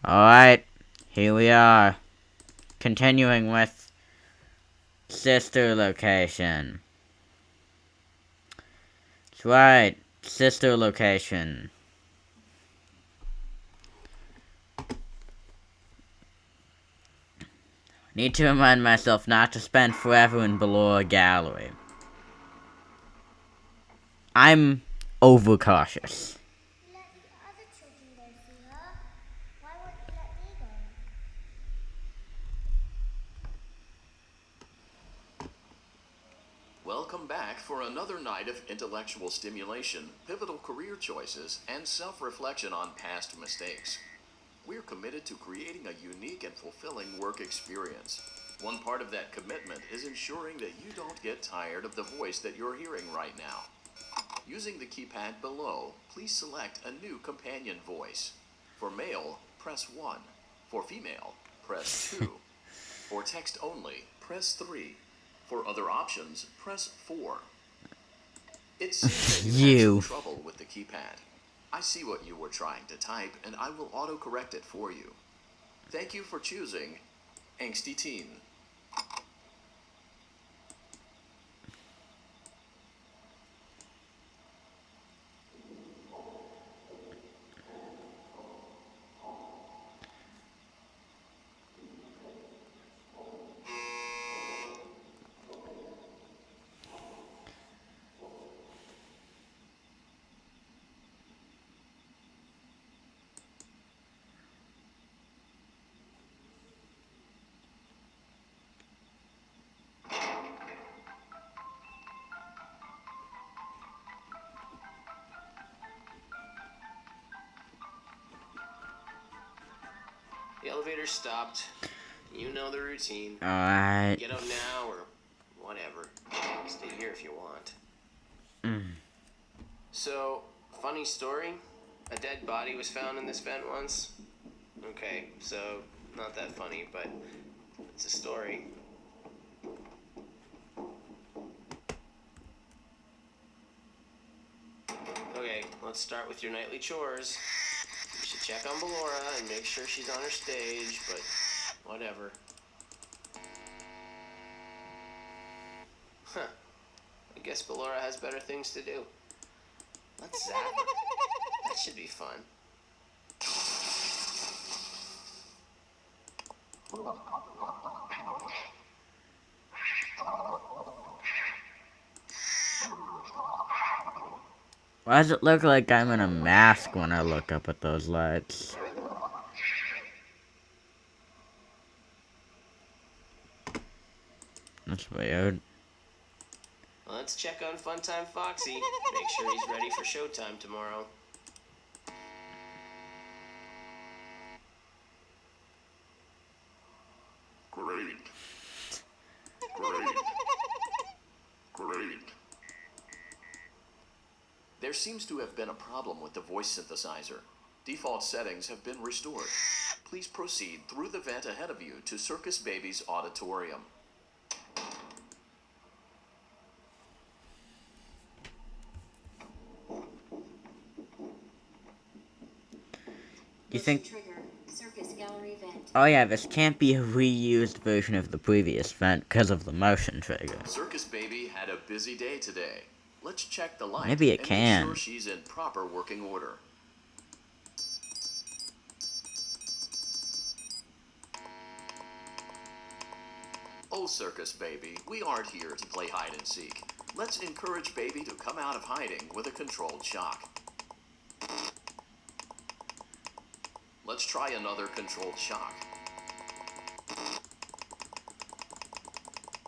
Alright, here we are. Continuing with sister location. That's right, sister location. Need to remind myself not to spend forever in Ballora Gallery. I'm overcautious. Let the other children go see her. Why won't you let me go? Welcome back for another night of intellectual stimulation, pivotal career choices, and self-reflection on past mistakes. We're committed to creating a unique and fulfilling work experience. One part of that commitment is ensuring that you don't get tired of the voice that you're hearing right now. Using the keypad below, please select a new companion voice. For male, press 1. For female, press 2. For text only, press 3. For other options, press 4. It seems that you had some trouble with the keypad. I see what you were trying to type, and I will auto-correct it for you. Thank you for choosing Angsty Teen. The elevator stopped. You know the routine. Alright. Get out now or whatever. Stay here if you want. So, funny story. A dead body was found in this vent once. Okay, so not that funny, but it's a story. Okay, let's start with your nightly chores. You should check on Ballora and make sure she's on her stage, but whatever. Huh. I guess Ballora has better things to do. Let's zap her. That should be fun. Why does it look like I'm in a mask when I look up at those lights? That's weird. Let's check on Funtime Foxy. Make sure he's ready for showtime tomorrow. Great. Great. Great. There seems to have been a problem with the voice synthesizer. Default settings have been restored. Please proceed through the vent ahead of you to Circus Baby's auditorium. You think... Trigger. Circus gallery vent. Oh yeah, this can't be a reused version of the previous vent because of the motion trigger. Circus Baby had a busy day today. Let's check the light Maybe it and can. make sure she's in proper working order. Oh, Circus Baby, we aren't here to play hide and seek. Let's encourage Baby to come out of hiding with a controlled shock. Let's try another controlled shock.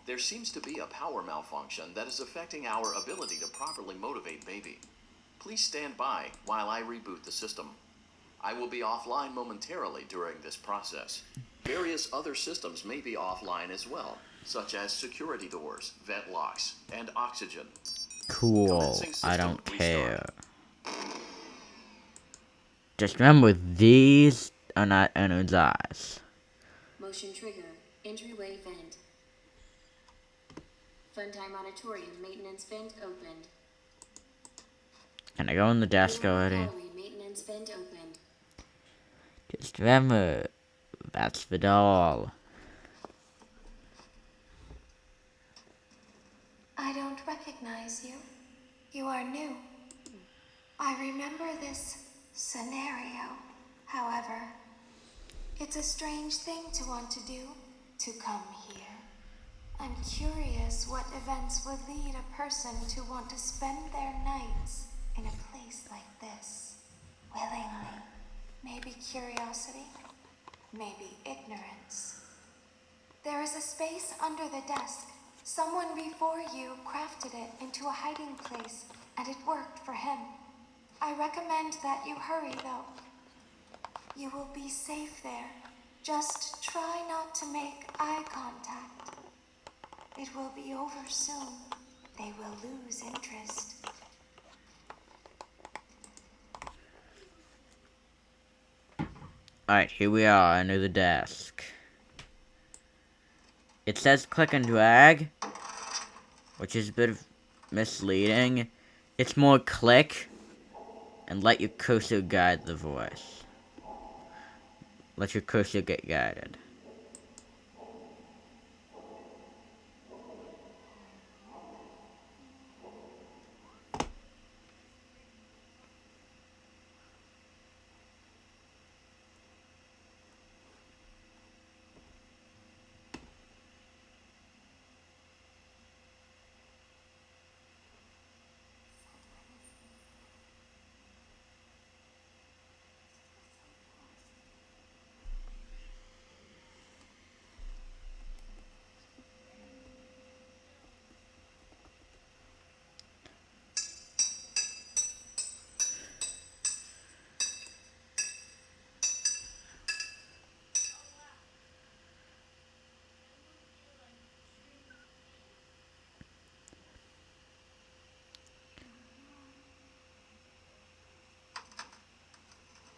There seems to be a power malfunction that is affecting our ability to properly motivate Baby. Please stand by while I reboot the system. I will be offline momentarily during this process. Various other systems may be offline as well, such as security doors, vent locks, and oxygen. Cool. I don't care. Just remember, these are not energized. Motion trigger. Entryway vent. Funtime auditorium maintenance vent opened. Can I go in the desk already? Gallery maintenance vent opened. Just remember, that's the doll. I don't recognize you. You are new. I remember this scenario. However, it's a strange thing to want to do, to come here. I'm curious what events would lead a person to want to spend their nights in a place like this. Willingly. Maybe curiosity, maybe ignorance. There is a space under the desk. Someone before you crafted it into a hiding place, and it worked for him. I recommend that you hurry, though. You will be safe there. Just try not to make eye contact. It will be over soon. They will lose interest. Alright, here we are under the desk. It says click and drag, which is a bit misleading. It's more click and let your cursor guide the voice. Let your cursor get guided.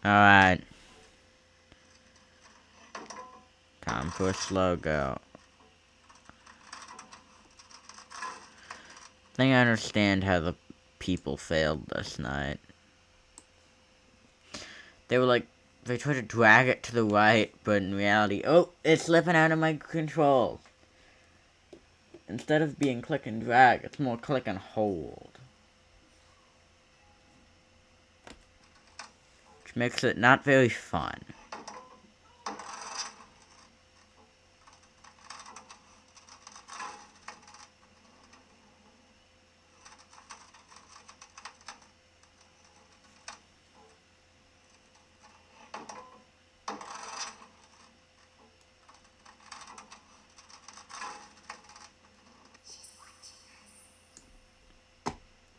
Alright. Time for a slow go. I think I understand how the people failed this night. They were like, they tried to drag it to the right, but in reality, oh, it's slipping out of my control. Instead of being click and drag, it's more click and hold. Which makes it not very fun.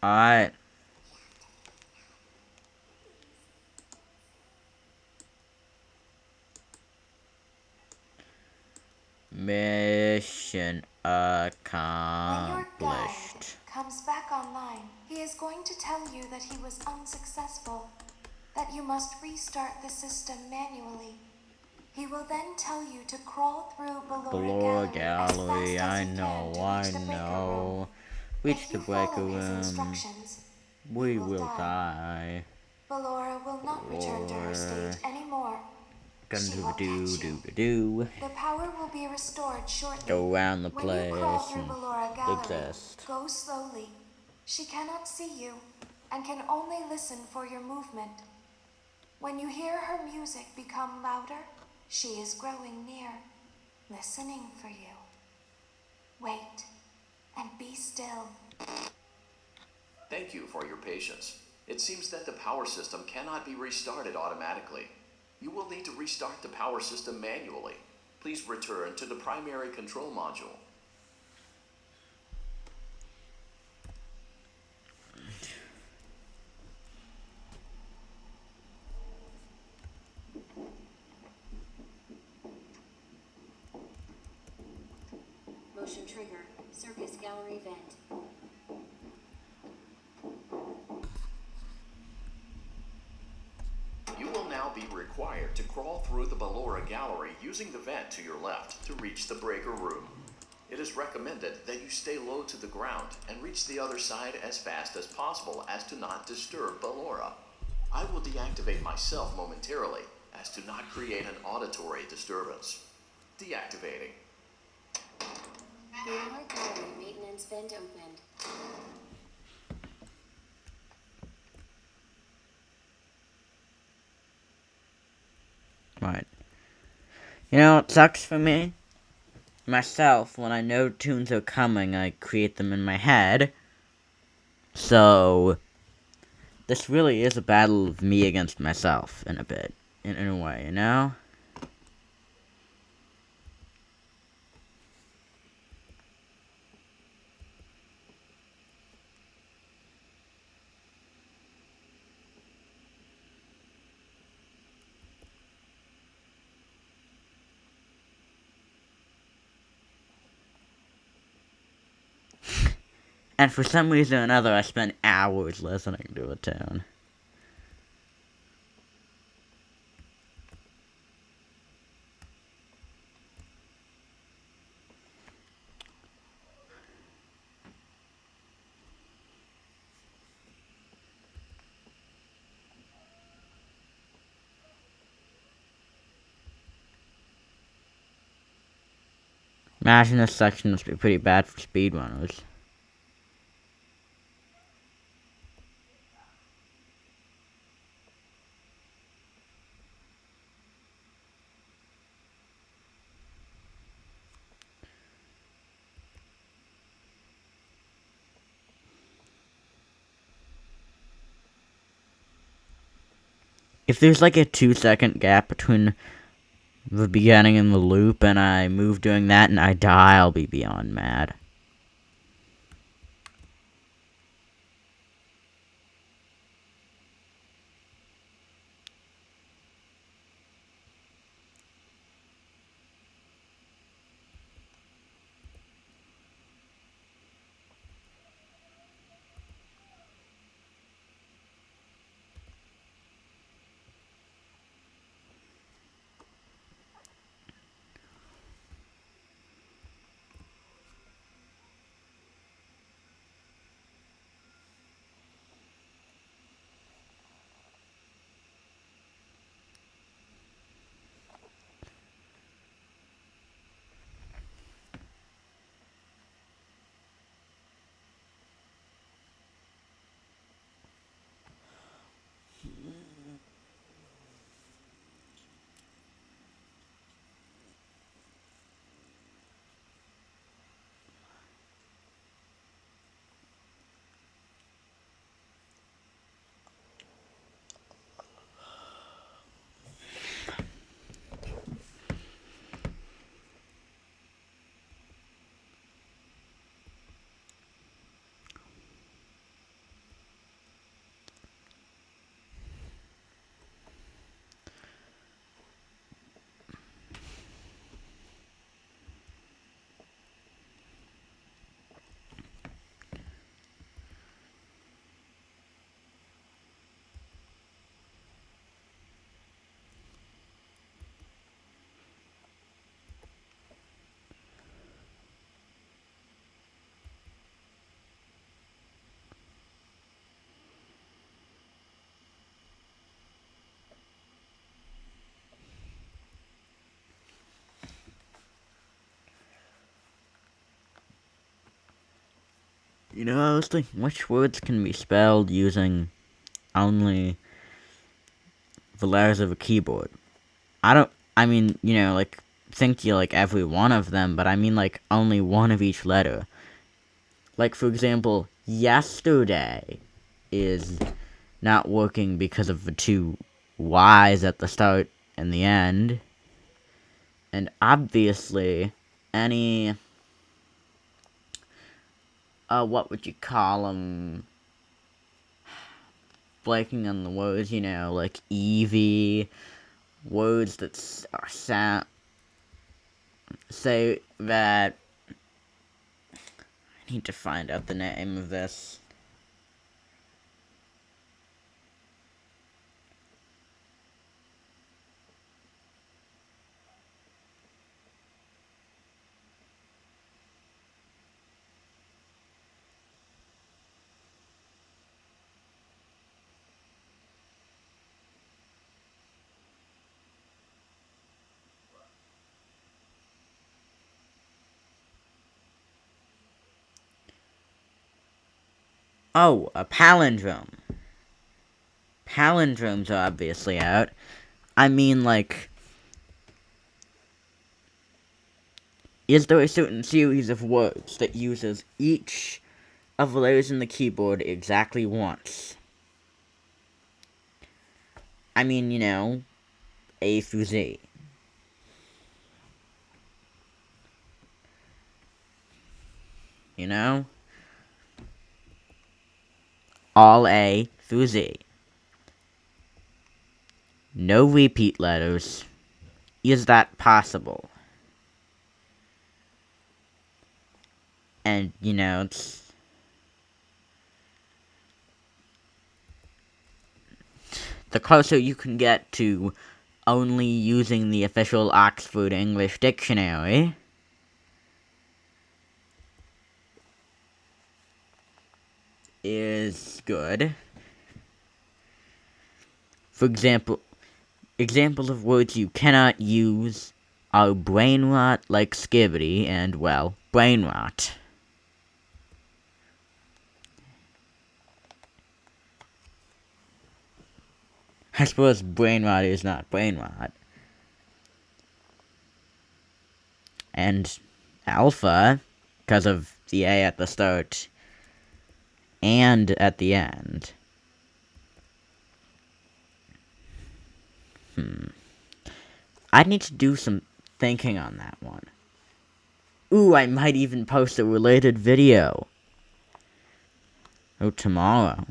Alright. Mission accomplished. When your guide comes back online, he is going to tell you that he was unsuccessful, that you must restart the system manually. He will then tell you to crawl through Ballora Gallery, Gallery, as fast I as you know, can to I reach the breaker know. room. Reach If the you breaker follow his room. instructions, We you will die. Ballora will not return to her state anymore. She will catch you. Do. The power will be restored shortly. Go around the When you crawl place through and Ballora Gallery, exist. go slowly. She cannot see you and can only listen for your movement. When you hear her music become louder, she is growing near, listening for you. Wait and be still. Thank you for your patience. It seems that the power system cannot be restarted automatically. You will need to restart the power system manually. Please return to the primary control module. Motion trigger. Circus gallery vent. You will now be required to crawl through the Ballora Gallery using the vent to your left to reach the breaker room. It is recommended that you stay low to the ground and reach the other side as fast as possible as to not disturb Ballora. I will deactivate myself momentarily as to not create an auditory disturbance. Deactivating. Ballour gallery maintenance vent opened. Right. You know what sucks for me? Myself, when I know tunes are coming, I create them in my head. So, this really is a battle of me against myself, in a bit. In a way, you know? And for some reason or another, I spent hours listening to a tune. Imagine this section must be pretty bad for speedrunners. If there's like a 2-second gap between the beginning and the loop and I move doing that and I die, I'll be beyond mad. You know, I was thinking, which words can be spelled using only the letters of a keyboard? I mean, you know, like, think you like every one of them, but I mean, like, only one of each letter. Like, for example, yesterday is not working because of the two Y's at the start and the end. And obviously, any, what would you call them? Blanking on the words, you know, like Eevee, words that sound, say that, I need to find out the name of this. Oh, a palindrome. Palindromes are obviously out. I mean, like, is there a certain series of words that uses each of the letters in the keyboard exactly once? I mean, you know, A through Z. You know? All A through Z. No repeat letters. Is that possible? And, you know, it's... the closer you can get to only using the official Oxford English Dictionary, is good. For example, examples of words you cannot use are brain rot, like skibbity, and, well, brain rot. I suppose brain rot is not brain rot. And alpha, because of the A at the start and at the end. I need to do some thinking on that one. Ooh, I might even post a related video. Oh, tomorrow.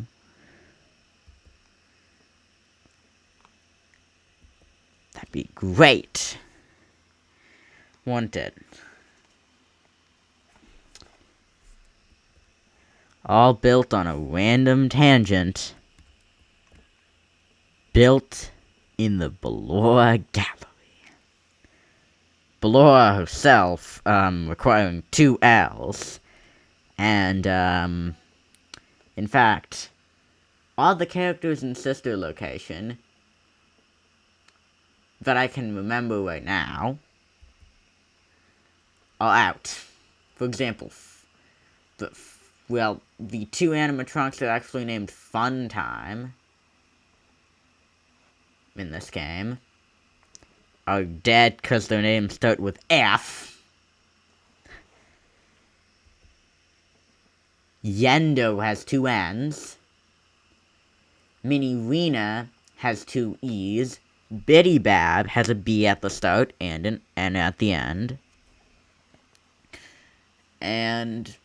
That'd be great. Want it. All built on a random tangent. Built in the Ballora Gallery. Ballora herself, requiring 2 L's. And, in fact, all the characters in Sister Location that I can remember right now are out. For example, the 2 animatronics are actually named Funtime in this game are dead because their names start with F. Yendo has 2 N's. Mini Rena has 2 E's. Biddy Bab has a B at the start and an N at the end. And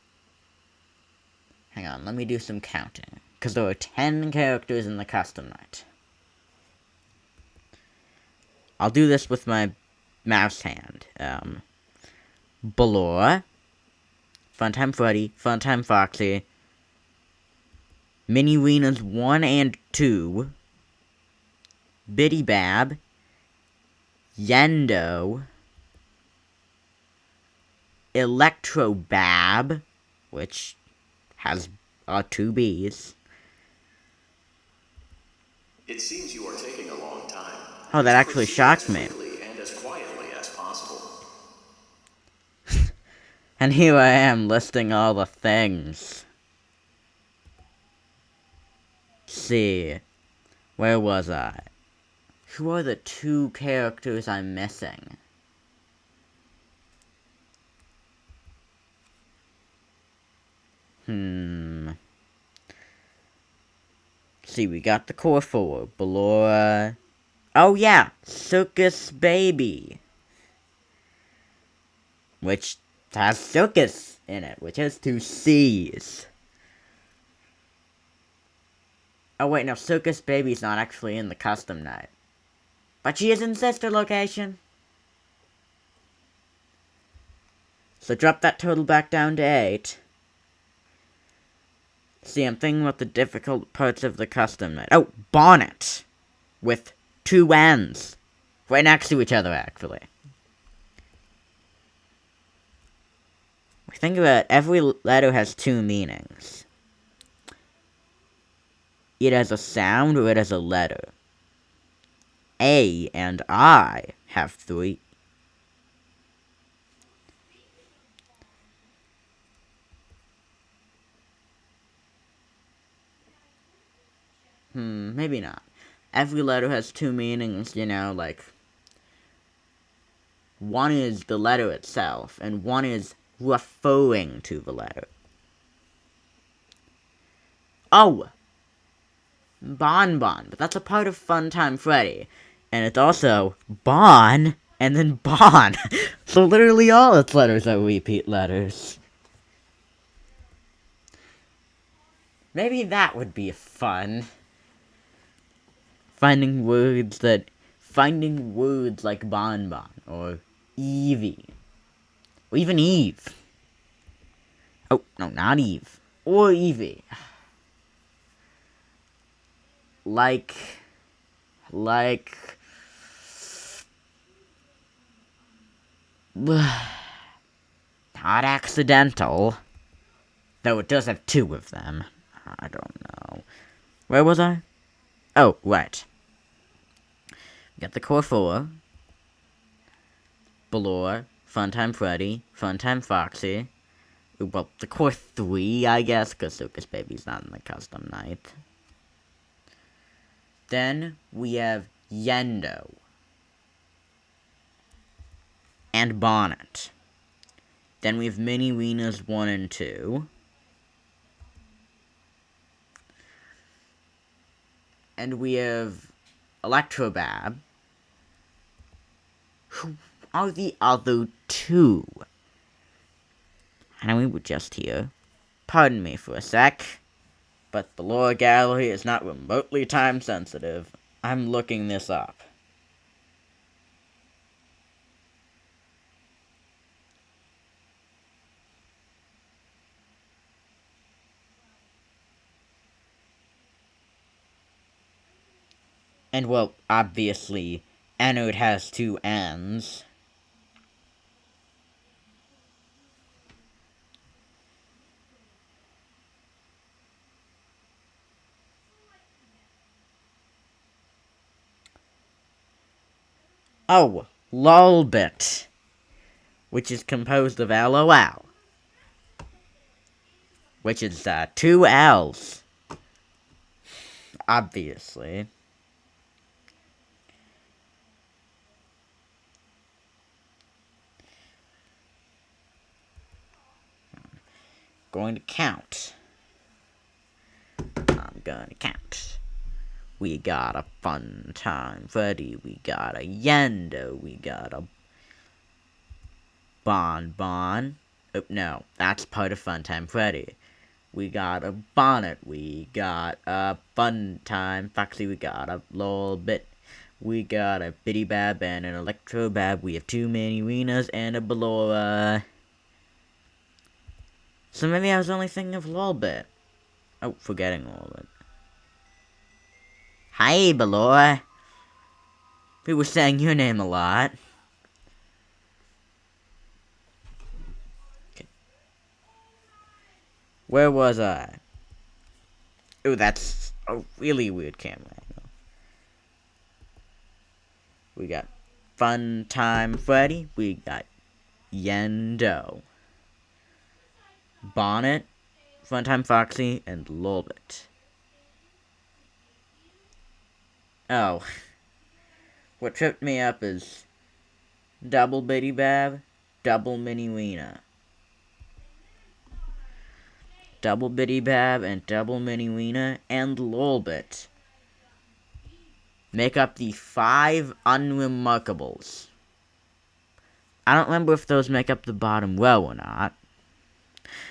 hang on, let me do some counting. Because there are 10 characters in the custom night. I'll do this with my mouse hand. Ballora, Funtime Freddy, Funtime Foxy, Mini Rena's 1 and 2, Biddy Bab, Yendo, Electro Bab, which has 2 B's. It seems you are taking a long time. Oh, that actually shocked me. As quickly and as quietly as possible. And here I am listing all the things. See, where was I? Who are the 2 characters I'm missing? See, we got the core 4, Ballora. Oh yeah, Circus Baby. Which has circus in it, which has 2 C's. Oh wait, no, Circus Baby's not actually in the custom night. But she is in Sister Location. So drop that total back down to 8. See, I'm thinking about the difficult parts of the custom night. Oh, Bonnet! With 2 N's. Right next to each other, actually. Think about it, every letter has 2 meanings. It has a sound or it has a letter. A and I have 3. maybe not. Every letter has two meanings, you know, like, one is the letter itself, and one is referring to the letter. Oh! Bonbon, but that's a part of Funtime Freddy. And it's also Bon, and then Bon. So literally all its letters are repeat letters. Maybe that would be fun. Finding words like Bonbon, or Evie, or even Eve. Oh, no, not Eve. Or Evie. Like... Not accidental. Though it does have two of them. I don't know. Where was I? Oh, right. Got the core four. Ballora, Funtime Freddy, Funtime Foxy. Well, the core three, I guess, because Lucas Baby's not in the custom night. Then we have Yendo. And Bonnet. Then we have Mini Weena's 1 and 2. And we have Electrobab. Who are the other two? I know we were just here. Pardon me for a sec. But the lore gallery is not remotely time sensitive. I'm looking this up. And, well, obviously, Anode has two N's. Oh, Lolbit, which is composed of LOL, which is, two L's. Obviously. Going to count. I'm gonna count. We got a Funtime Freddy, we got a Yendo, we got a Bonbon. Oh, no, that's part of Funtime Freddy. We got a Bonnet, we got a Funtime Foxy, we got a Lolbit, we got a Bitty Bab and an Electrobab, we have two Mini Weenas and a Ballora. So maybe I was only thinking of Lolbit. Oh, forgetting Lolbit. Hi, Ballora. We were saying your name a lot. Okay. Where was I? Oh, that's a really weird camera angle. We got Funtime Freddy. We got Yendo. Bonnet, Funtime Foxy, and Lolbit. Oh. What tripped me up is double Bitty Bab, double Mini Weena. Double Bitty Bab and double Mini Weena and Lolbit make up the 5 Unremarkables. I don't remember if those make up the bottom row or not.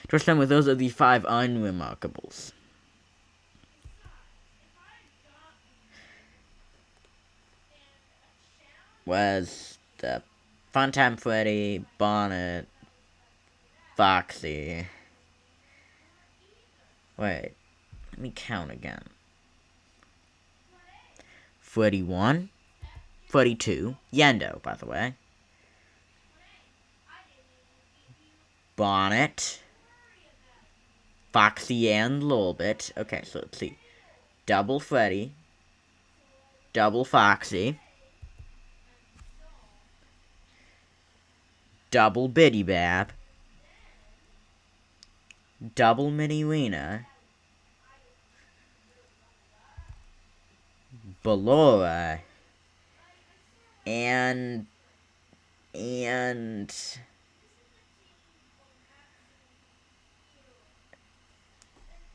Just remember, those are the 5 Unremarkables. Was the Funtime Freddy, Bonnet, Foxy. Wait, let me count again. Freddy 1, Freddy 2, Yendo, by the way. Bonnet, Foxy and Lolbit. Okay, so let's see. Double Freddy, double Foxy, double Bitty Bab, double Mini Weena, Ballora, and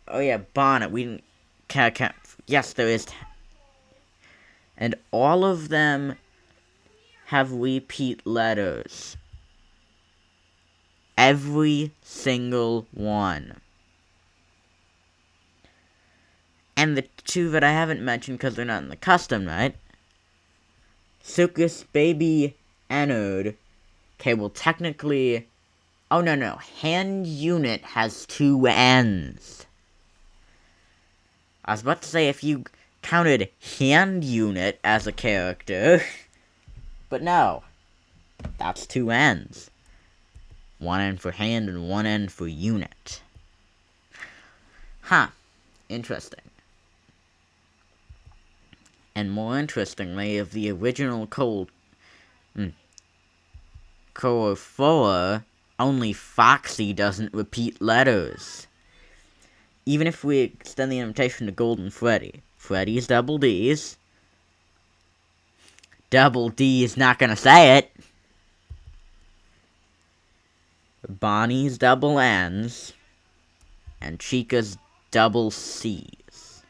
oh yeah, Bonnet. We didn't count. Yes, there is. And all of them have repeat letters. Every single one. And the two that I haven't mentioned because they're not in the custom, right? Circus Baby Anode. Okay, well, technically. Oh, no. Hand Unit has 2 N's. I was about to say if you counted Hand Unit as a character. But no. That's 2 N's. 1 N for hand and 1 N for unit. Huh. Interesting. And more interestingly, of the original Core 4, only Foxy doesn't repeat letters. Even if we extend the invitation to Golden Freddy. Freddy's double D's. Double D is not gonna say it. Bonnie's double N's. And Chica's double C's.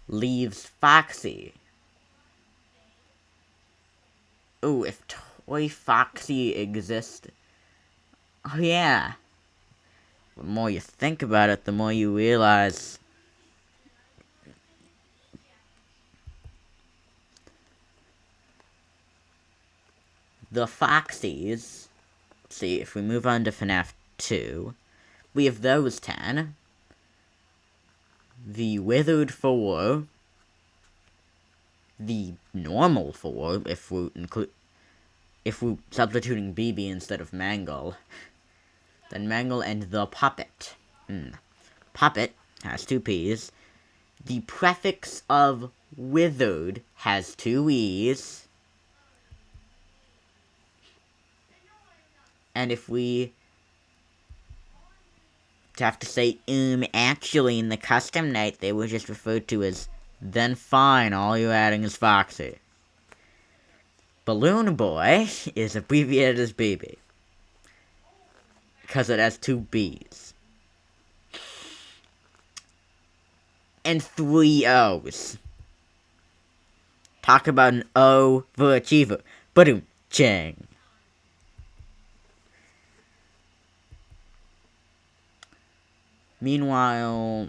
Leaves Foxy. Ooh, if Toy Foxy existed. Oh yeah. The more you think about it, the more you realize the Foxies. Let's see, if we move on to FNAF 2, we have those 10. The Withered 4. The Normal 4, if we're substituting BB instead of Mangle. Then Mangle and the Puppet. Puppet has 2 P's. The prefix of withered has 2 E's. And if we have to say, actually in the custom night, they were just referred to as, then fine, all you're adding is Foxy. Balloon Boy is abbreviated as BB. Because it has 2 B's. And 3 O's. Talk about an overachiever. Boom, chang. Meanwhile,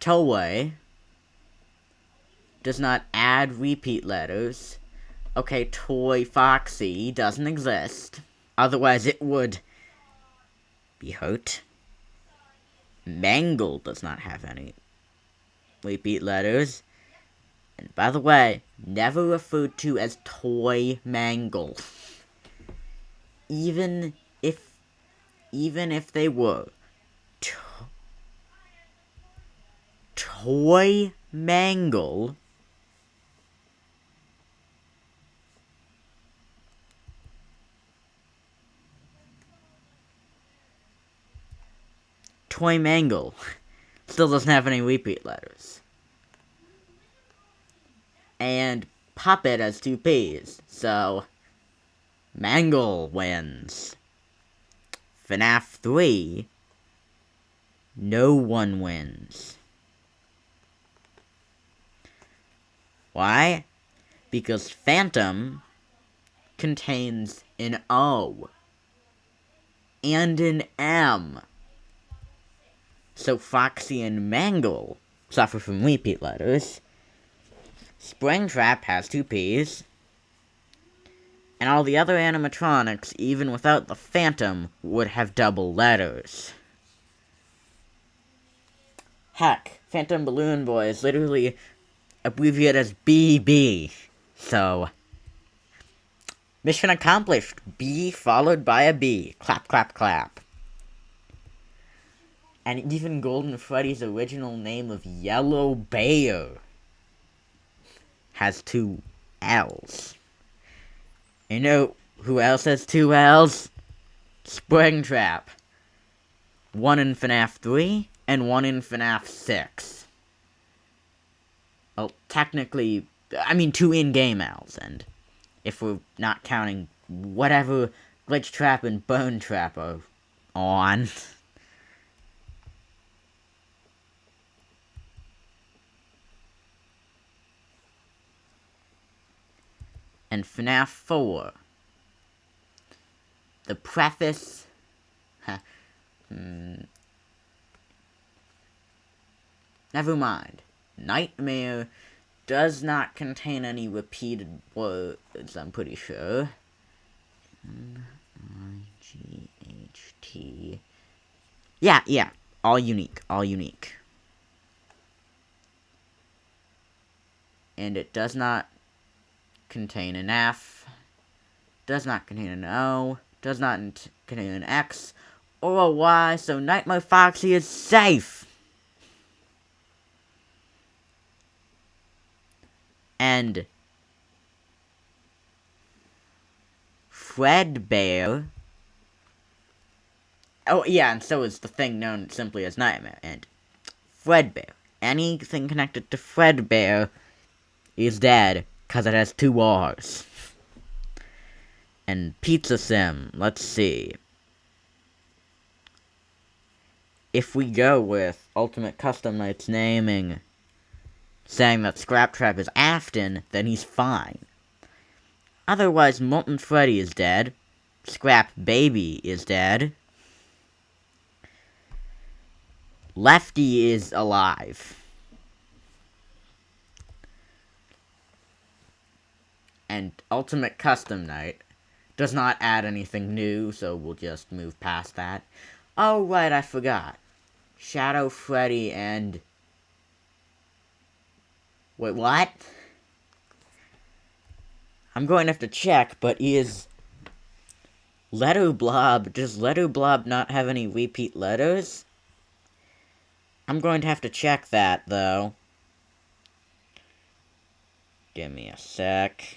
Toei does not add repeat letters. Okay, Toy Foxy doesn't exist. Otherwise it would be hurt. Mangle does not have any repeat letters. And by the way, never referred to as Toy Mangle. Even if they were Toy Mangle, Toy Mangle still doesn't have any repeat letters. And Puppet has 2 P's, so Mangle wins. FNAF 3, no one wins. Why? Because Phantom contains an O and an M. So Foxy and Mangle suffer from repeat letters. Springtrap has 2 P's. And all the other animatronics, even without the Phantom, would have double letters. Heck, Phantom Balloon Boy is literally abbreviated as BB. So, mission accomplished. B followed by a B. Clap, clap, clap. And even Golden Freddy's original name of Yellow Bear has 2 L's. You know who else has 2 L's? Springtrap. 1 in FNAF 3, and one in FNAF 6. Well, technically, I mean 2 in-game L's, and if we're not counting whatever Glitch Trap and Bone Trap are on. And FNAF 4. The preface... Never mind. Nightmare does not contain any repeated words, I'm pretty sure. N-I-G-H-T... Yeah. All unique. And it does not contain an F, does not contain an O, does not contain an X, or a Y, so Nightmare Foxy is safe! And Fredbear... Oh, yeah, and so is the thing known simply as Nightmare, and Fredbear. Anything connected to Fredbear is dead, because it has 2 R's. And Pizza Sim, let's see. If we go with Ultimate Custom Night's naming, saying that Scrap Trap is Afton, then he's fine. Otherwise, Molten Freddy is dead. Scrap Baby is dead. Lefty is alive. And Ultimate Custom Night does not add anything new, so we'll just move past that. Oh, right, I forgot. Shadow Freddy and... Wait, what? I'm going to have to check, but is... Letter Blob... Does Letter Blob not have any repeat letters? I'm going to have to check that, though. Give me a sec.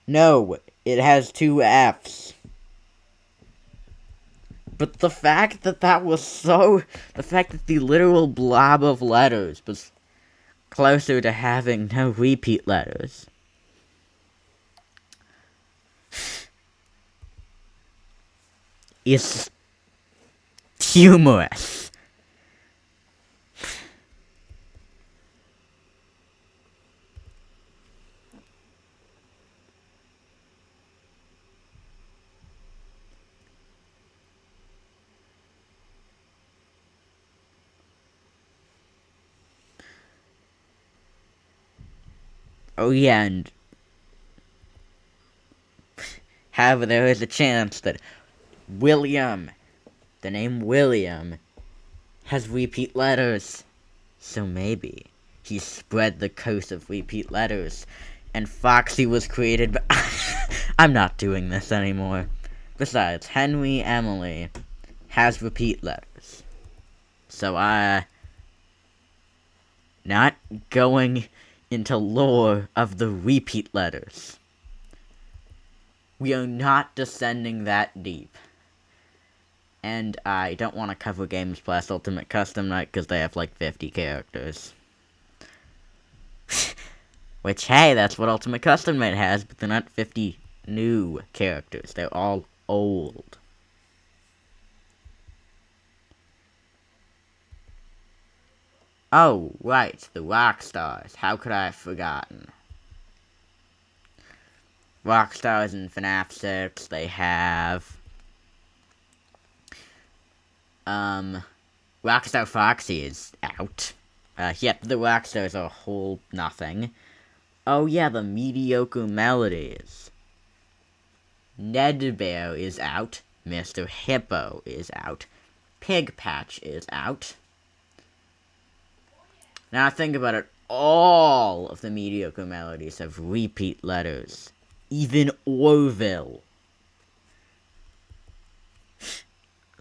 No, it has 2 F's. But the fact that the fact that the literal blob of letters was closer to having no repeat letters. Is humorous. Oh yeah, and however, there is a chance that William, the name William, has repeat letters. So maybe he spread the curse of repeat letters, and Foxy was created by... I'm not doing this anymore. Besides, Henry Emily has repeat letters. So not going into lore of the repeat letters. We are not descending that deep. And I don't want to cover Games Plus Ultimate Custom Night because they have like 50 characters. Which, hey, that's what Ultimate Custom Night has, but they're not 50 new characters. They're all old. Oh, right, the Rockstars. How could I have forgotten? Rockstars in FNAF 6, they have... Rockstar Foxy is out. Yep, the Rockstars are a whole nothing. Oh yeah, the Mediocre Melodies. Ned Bear is out. Mr. Hippo is out. Pig Patch is out. Now think about it, all of the Mediocre Melodies have repeat letters. Even Orville.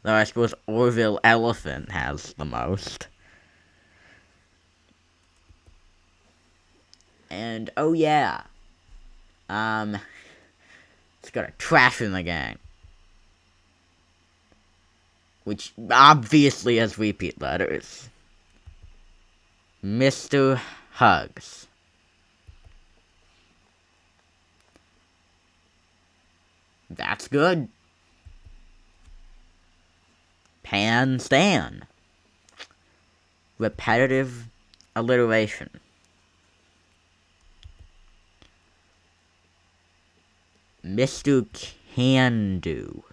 Though I suppose Orville Elephant has the most. And, oh yeah. It's got a trash in the gang. Which obviously has repeat letters. Mr. Hugs. That's good. Pan Stan. Repetitive alliteration. Mr. Can Do.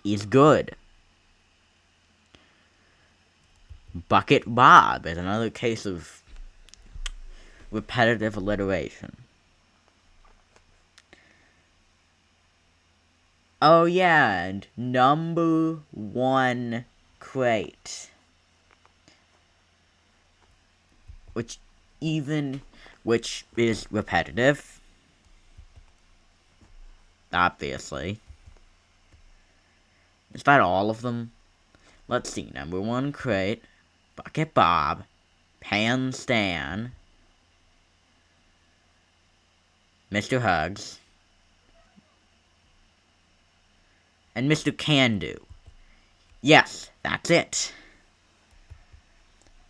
He's good. Bucket Bob is another case of repetitive alliteration. Oh yeah, and number one crate. Which is repetitive. Obviously. Is that all of them? Let's see, number one crate, Bucket Bob, Pan Stan, Mr. Hugs, and Mr. Can Do. Yes, that's it.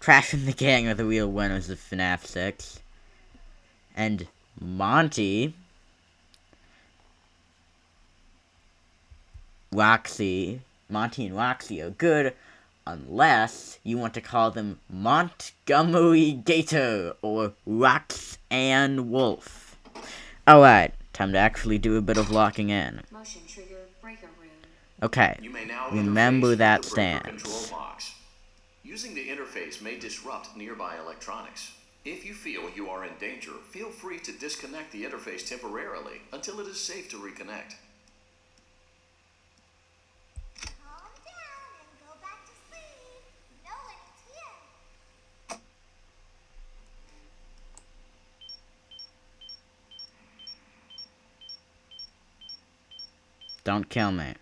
Trash and the Gang are the real winners of FNAF 6. And Monty, Monty and Roxy are good, unless you want to call them Montgomery Gator or Roxanne Wolf. Alright, time to actually do a bit of locking in. Motion trigger breaker room. Okay, You may now remember interface that with the breaker stance. control box. Using the interface may disrupt nearby electronics. If you feel you are in danger, feel free to disconnect the interface temporarily until it is safe to reconnect. Calm down and go back to sleep. No one is here. Don't kill me.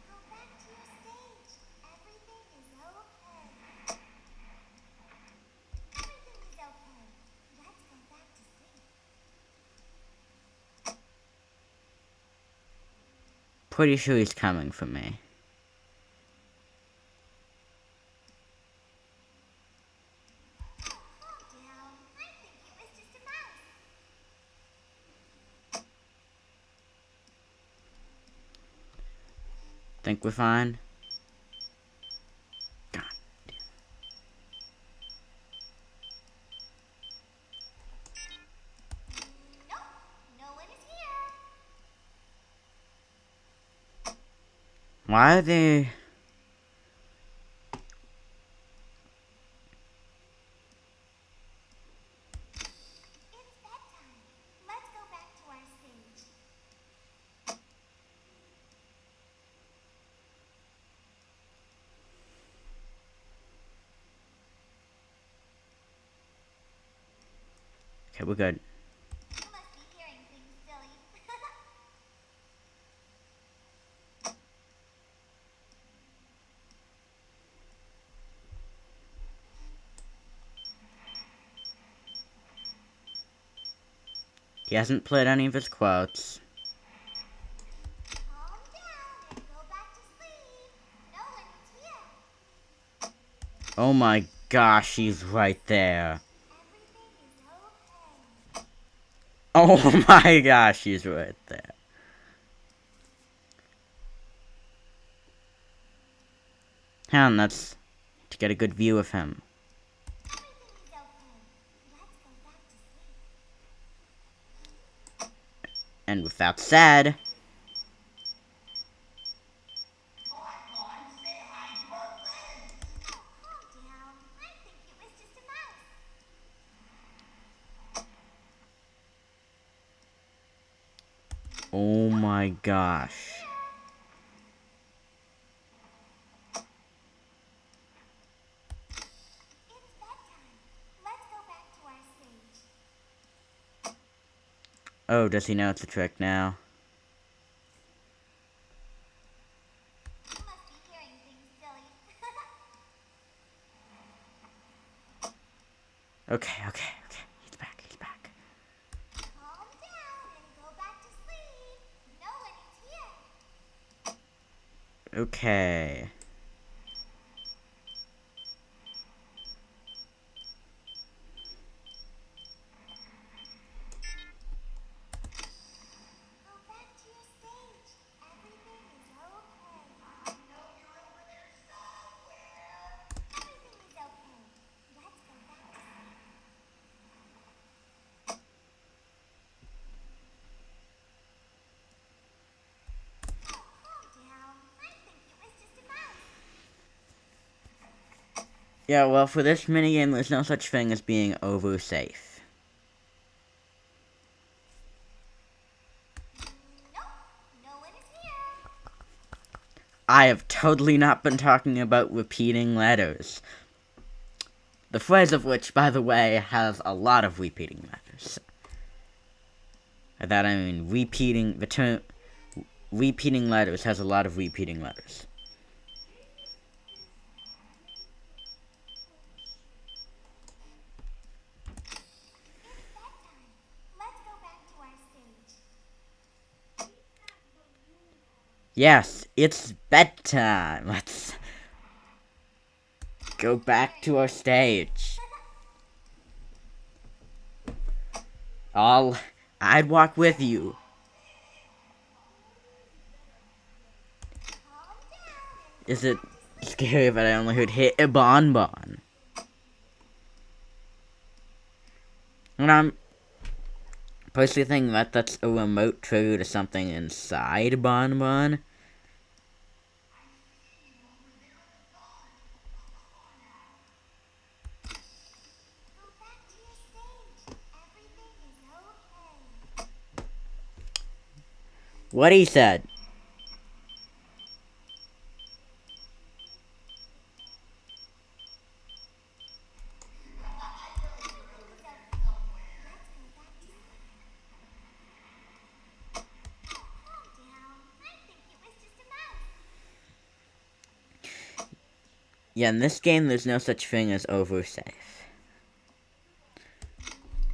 Go back to your stage. Everything is okay. Everything is okay. Let's go back to sleep. Pretty sure he's coming for me. Calm down. I think it was just a mouse. Think we're fine? God. Nope. No one is here. Why are they... It's bedtime. Let's go back to our stage. Okay, we're good. You must be hearing things, silly. He hasn't played any of his quotes. Calm down and go back to sleep. No one is here. Oh my gosh, he's right there. Everything is okay. Oh my gosh, he's right there. Hang on, that's to get a good view of him. Everything is okay. Let's go back to sleep. And with that said, Oh, calm down. I think it was just a mouse. oh my gosh. It's bedtime. Let's go back to our stage. Oh, does he know it's a trick now? Okay. He's back. Calm down and go back to sleep. No one is here. Okay. Go back to your stage. Everything is okay. I know you're over there somewhere. Everything is okay. Let's go back to sleep. Oh, calm down. I think it was just a mouse. Yeah, well, for this minigame, there's no such thing as being over safe. Nope, no one is here. I have totally not been talking about repeating letters. The phrase of which, by the way, has a lot of repeating letters. By that I mean the term repeating letters has a lot of repeating letters. It's bedtime. Let's go back to our stage. Yes, it's bedtime. Let's go back to our stage. I'd walk with you. Calm down and Is it scary that I only heard hit a bonbon? And I'm personally thinking that that's a remote trigger to something inside Bonbon. go back to your stage. Everything is okay. What he said. Yeah, in this game, there's no such thing as over safe.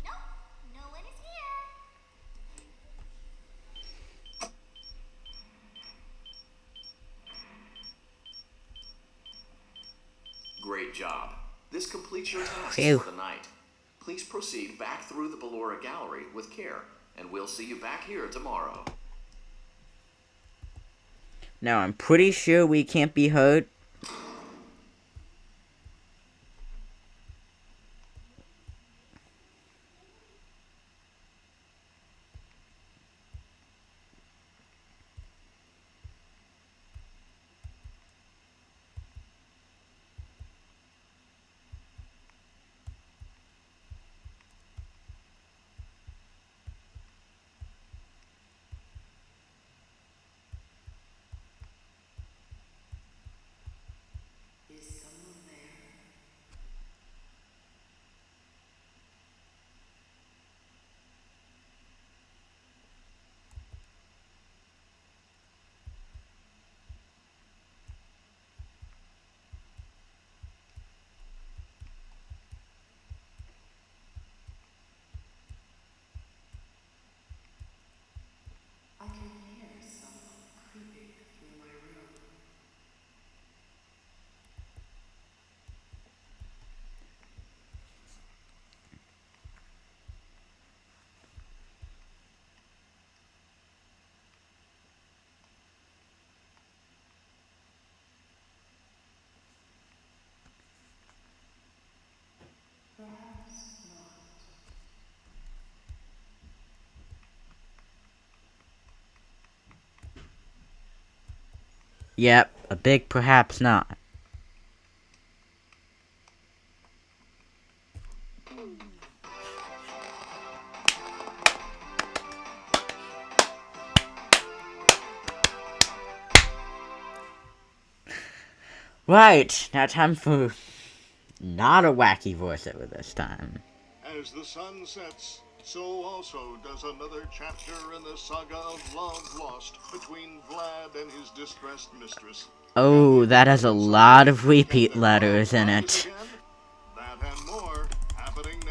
Nope, no one is here. Great job. This completes your tasks Phew. for the night. Please proceed back through the Ballora gallery with care, and we'll see you back here tomorrow. Now, I'm pretty sure we can't be hurt. Is someone there? I can hear someone creeping through my room. Perhaps not. Yep, a big perhaps not. Right, now time for not a wacky voiceover this time. As the sun sets, so also does another chapter in the saga of love lost between Vlad and his distressed mistress. Oh, that has a lot of repeat letters in it. That and more happening next.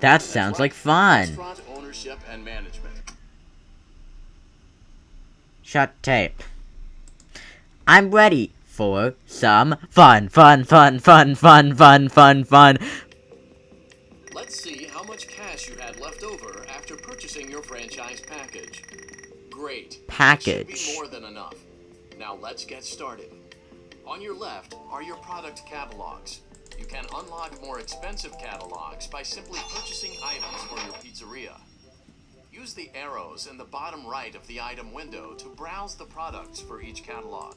That That's sounds right, like fun. Restaurant ownership and management. Shut tape. I'm ready for some fun. Let's see how much cash you had left over after purchasing your franchise package. Great. That should be Package. more than enough. Now let's get started. On your left are your product catalogs. You can unlock more expensive catalogs by simply purchasing items for your pizzeria. Use the arrows in the bottom right of the item window to browse the products for each catalog.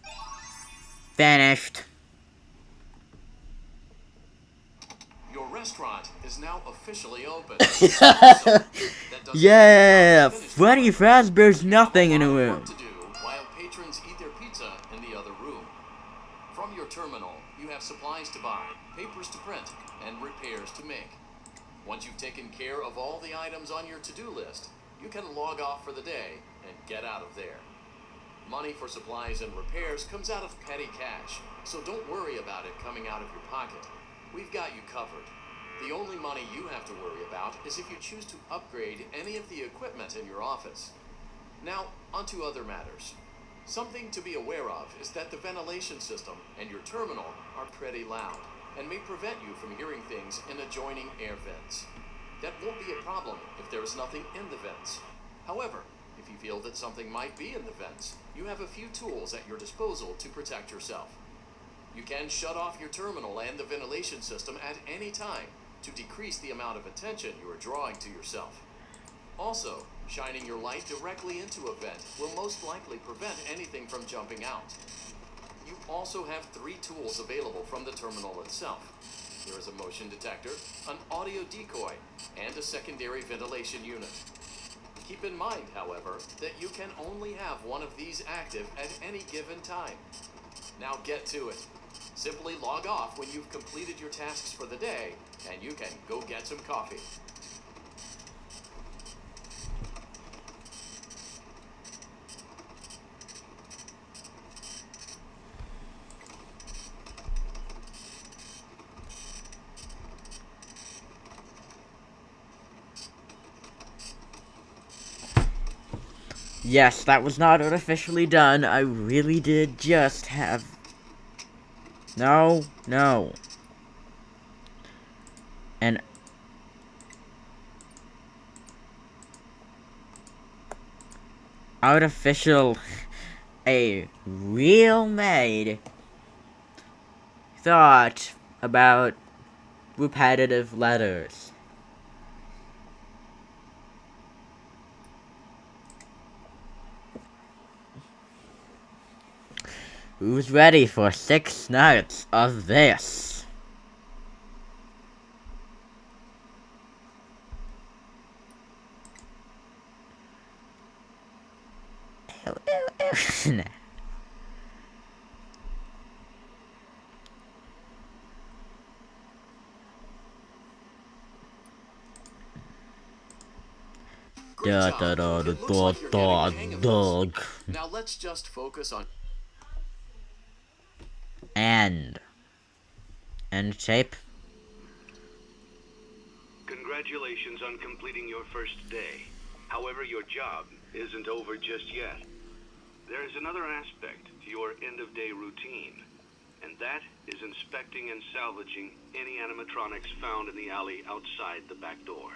Finished. Your restaurant is now officially open. That doesn't Yeah, mean it's finished, Freddy however. Fazbear's You have nothing a in a lot of room. work to do while patrons eat their pizza in the other room. From your terminal, you have supplies to buy, papers to print, and repairs to make. Once you've taken care of all the items on your to-do list, you can log off for the day and get out of there. Money for supplies and repairs comes out of petty cash, so don't worry about it coming out of your pocket. We've got you covered. The only money you have to worry about is if you choose to upgrade any of the equipment in your office. Now, onto other matters. Something to be aware of is that the ventilation system and your terminal are pretty loud and may prevent you from hearing things in adjoining air vents. That won't be a problem if there is nothing in the vents. However, if you feel that something might be in the vents, you have a few tools at your disposal to protect yourself. You can shut off your terminal and the ventilation system at any time to decrease the amount of attention you are drawing to yourself. Also, shining your light directly into a vent will most likely prevent anything from jumping out. You also have 3 tools available from the terminal itself. There is a motion detector, an audio decoy, and a secondary ventilation unit. Keep in mind, however, that you can only have one of these active at any given time. Now get to it. Simply log off when you've completed your tasks for the day, and you can go get some coffee. Yes, that was not artificially done. I really did just have... No. An artificial... A real-made thought about repetitive letters. Who's ready for 6 nights of this? Great job. It looks like you're getting the hang of this. Now let's just focus on... End tape. Congratulations on completing your first day. However, your job isn't over just yet. There is another aspect to your end-of-day routine, and that is inspecting and salvaging any animatronics found in the alley outside the back door.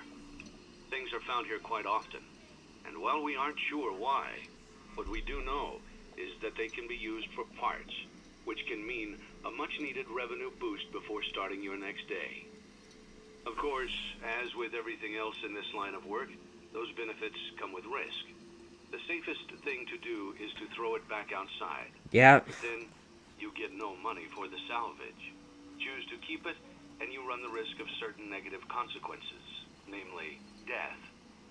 Things are found here quite often, and while we aren't sure why, what we do know is that they can be used for parts, which can mean a much-needed revenue boost before starting your next day. Of course, as with everything else in this line of work, those benefits come with risk. The safest thing to do is to throw it back outside. Yep. But then, you get no money for the salvage. Choose to keep it, and you run the risk of certain negative consequences, namely death,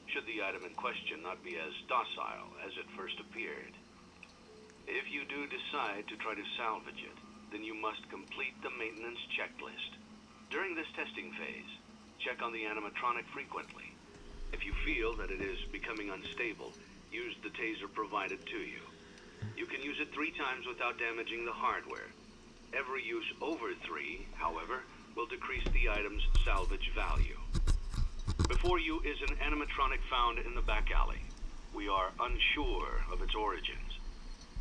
should the item in question not be as docile as it first appeared. If you do decide to try to salvage it, then you must complete the maintenance checklist. During this testing phase, check on the animatronic frequently. If you feel that it is becoming unstable, use the taser provided to you. You can use it 3 times without damaging the hardware. Every use over 3, however, will decrease the item's salvage value. Before you is an animatronic found in the back alley. We are unsure of its origins.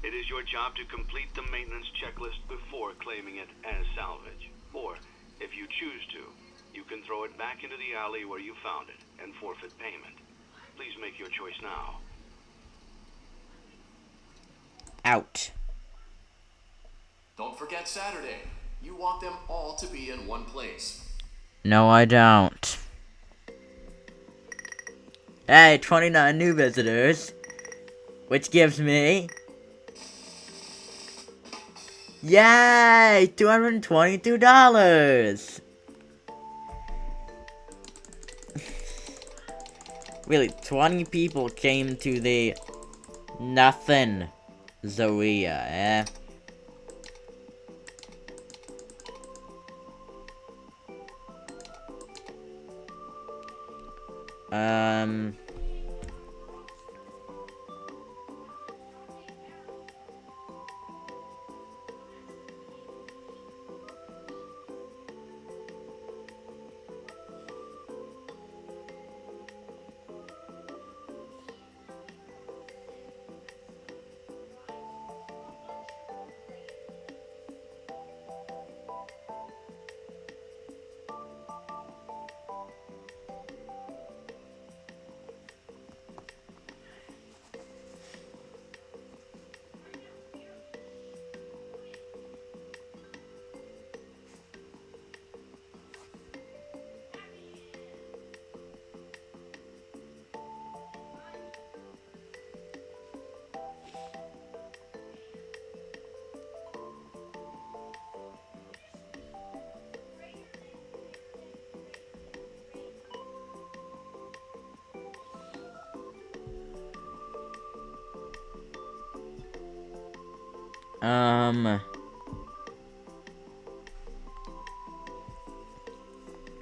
It is your job to complete the maintenance checklist before claiming it as salvage. Or, if you choose to, you can throw it back into the alley where you found it and forfeit payment. Please make your choice now. Out. Don't forget Saturday. You want them all to be in one place. No, I don't. Hey, 29 new visitors. Which gives me... Yay! $222! Really, 20 people came to the... Nothing. Zoea, eh?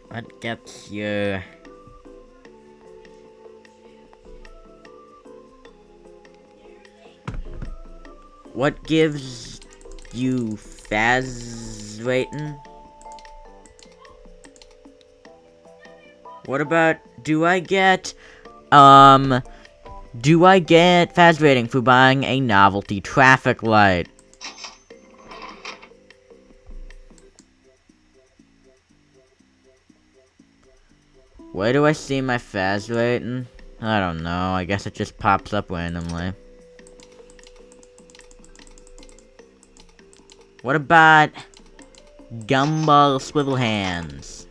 What gets you... What gives you Faz rating? What about, do I get Faz rating for buying a novelty traffic light? Where do I see my Faz rating? I don't know, I guess it just pops up randomly. What about Gumball Swivel Hands?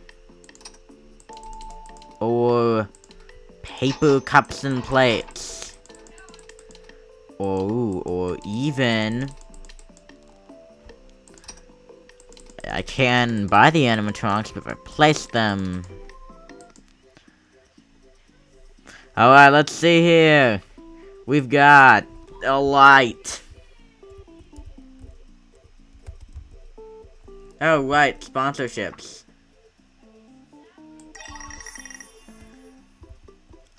Or Paper Cups and Plates? Or even... I can buy the animatronics, but replace them. Alright, let's see here. We've got a light. Oh, right, sponsorships.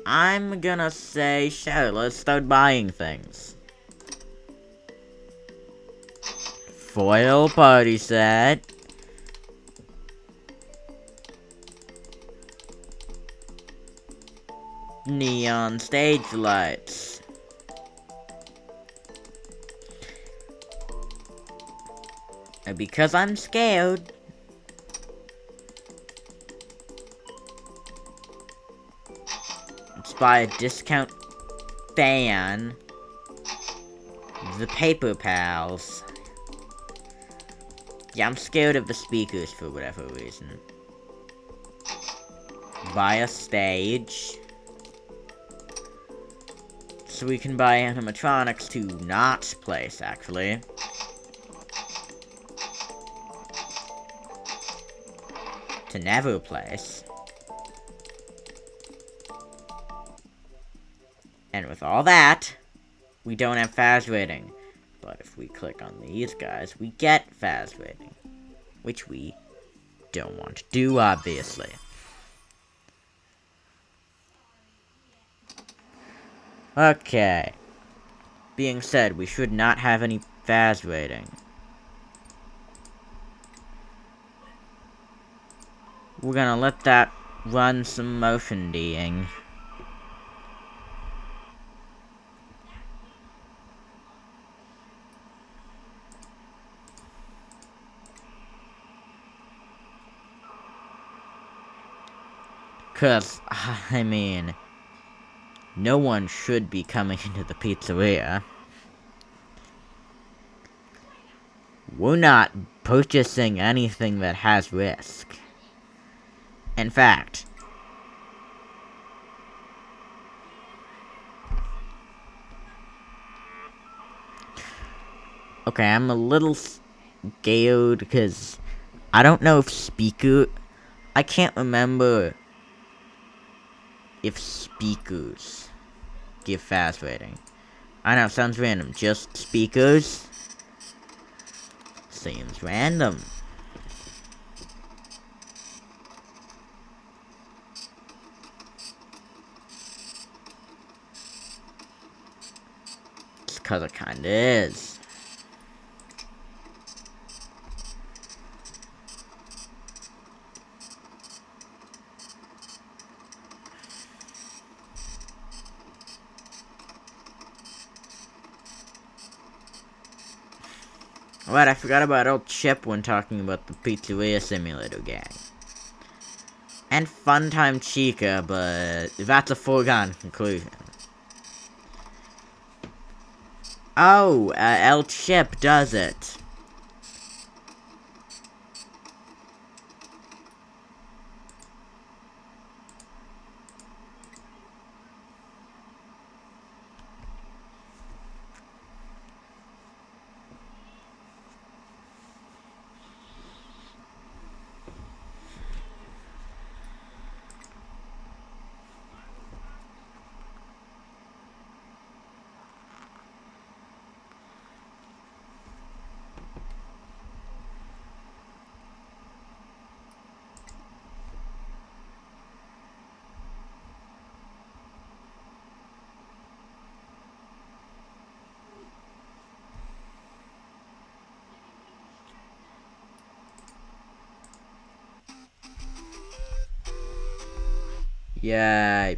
I'm gonna say, sure, let's start buying things. Foil party set. Neon stage lights. And because I'm scared, let's buy a discount fan. The Paper Pals. Yeah, I'm scared of the speakers for whatever reason. Buy a stage. So we can buy animatronics to not place, actually. To never place. And with all that, we don't have Faz rating. But if we click on these guys, we get Faz rating. Which we don't want to do, obviously. Okay. Being said, we should not have any Faz rating. We're gonna let that run some motion D'ing. Cause, I mean, no one should be coming into the pizzeria. We're not purchasing anything that has risk. In fact, okay, I'm a little scared because I don't know if I can't remember if speakers give fast rating. I know, sounds random. Just speakers? Seems random. It's 'cause it kinda is. Right, I forgot about old Chip when talking about the Pizzeria Simulator gang. And Funtime Chica, but that's a foregone conclusion. Oh, El Chip does it. Yeah.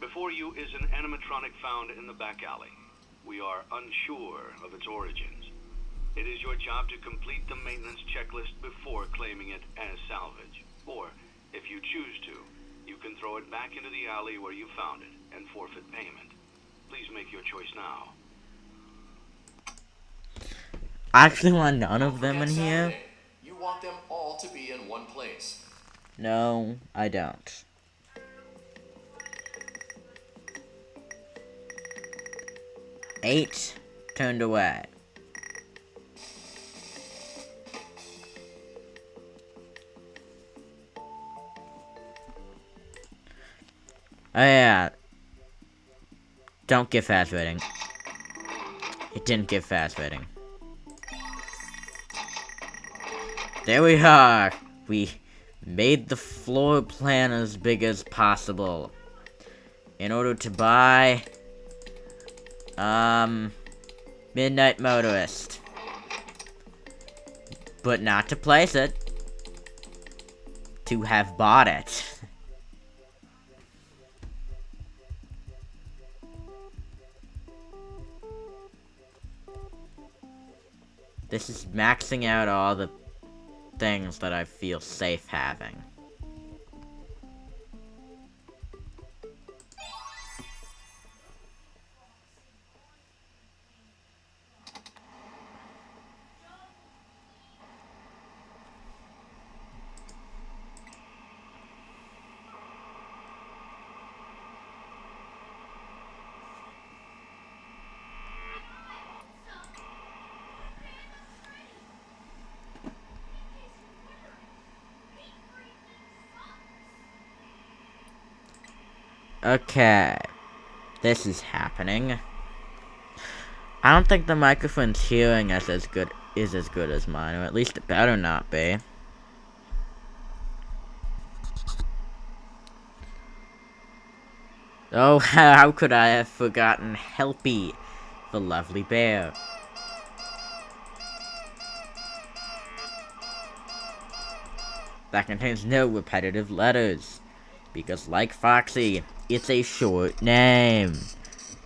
Before you is an animatronic found in the back alley. We are unsure of its origins. It is your job to complete the maintenance checklist before claiming it as salvage. Or, if you choose to, you can throw it back into the alley where you found it and forfeit payment. Please make your choice now. I actually want none of them in here. Saturday. You want them all to be in one place. No, I don't. Eight turned away. Oh yeah. Don't give fast rating. It didn't give fast rating. There we are. We made the floor plan as big as possible. In order to buy... Midnight Motorist. But not to place it. To have bought it. This is maxing out all the things that I feel safe having. Okay. This is happening. I don't think the microphone's hearing us as good as mine, or at least it better not be. Oh, how could I have forgotten Helpy the lovely bear. That contains no repetitive letters, because like Foxy, it's a short name.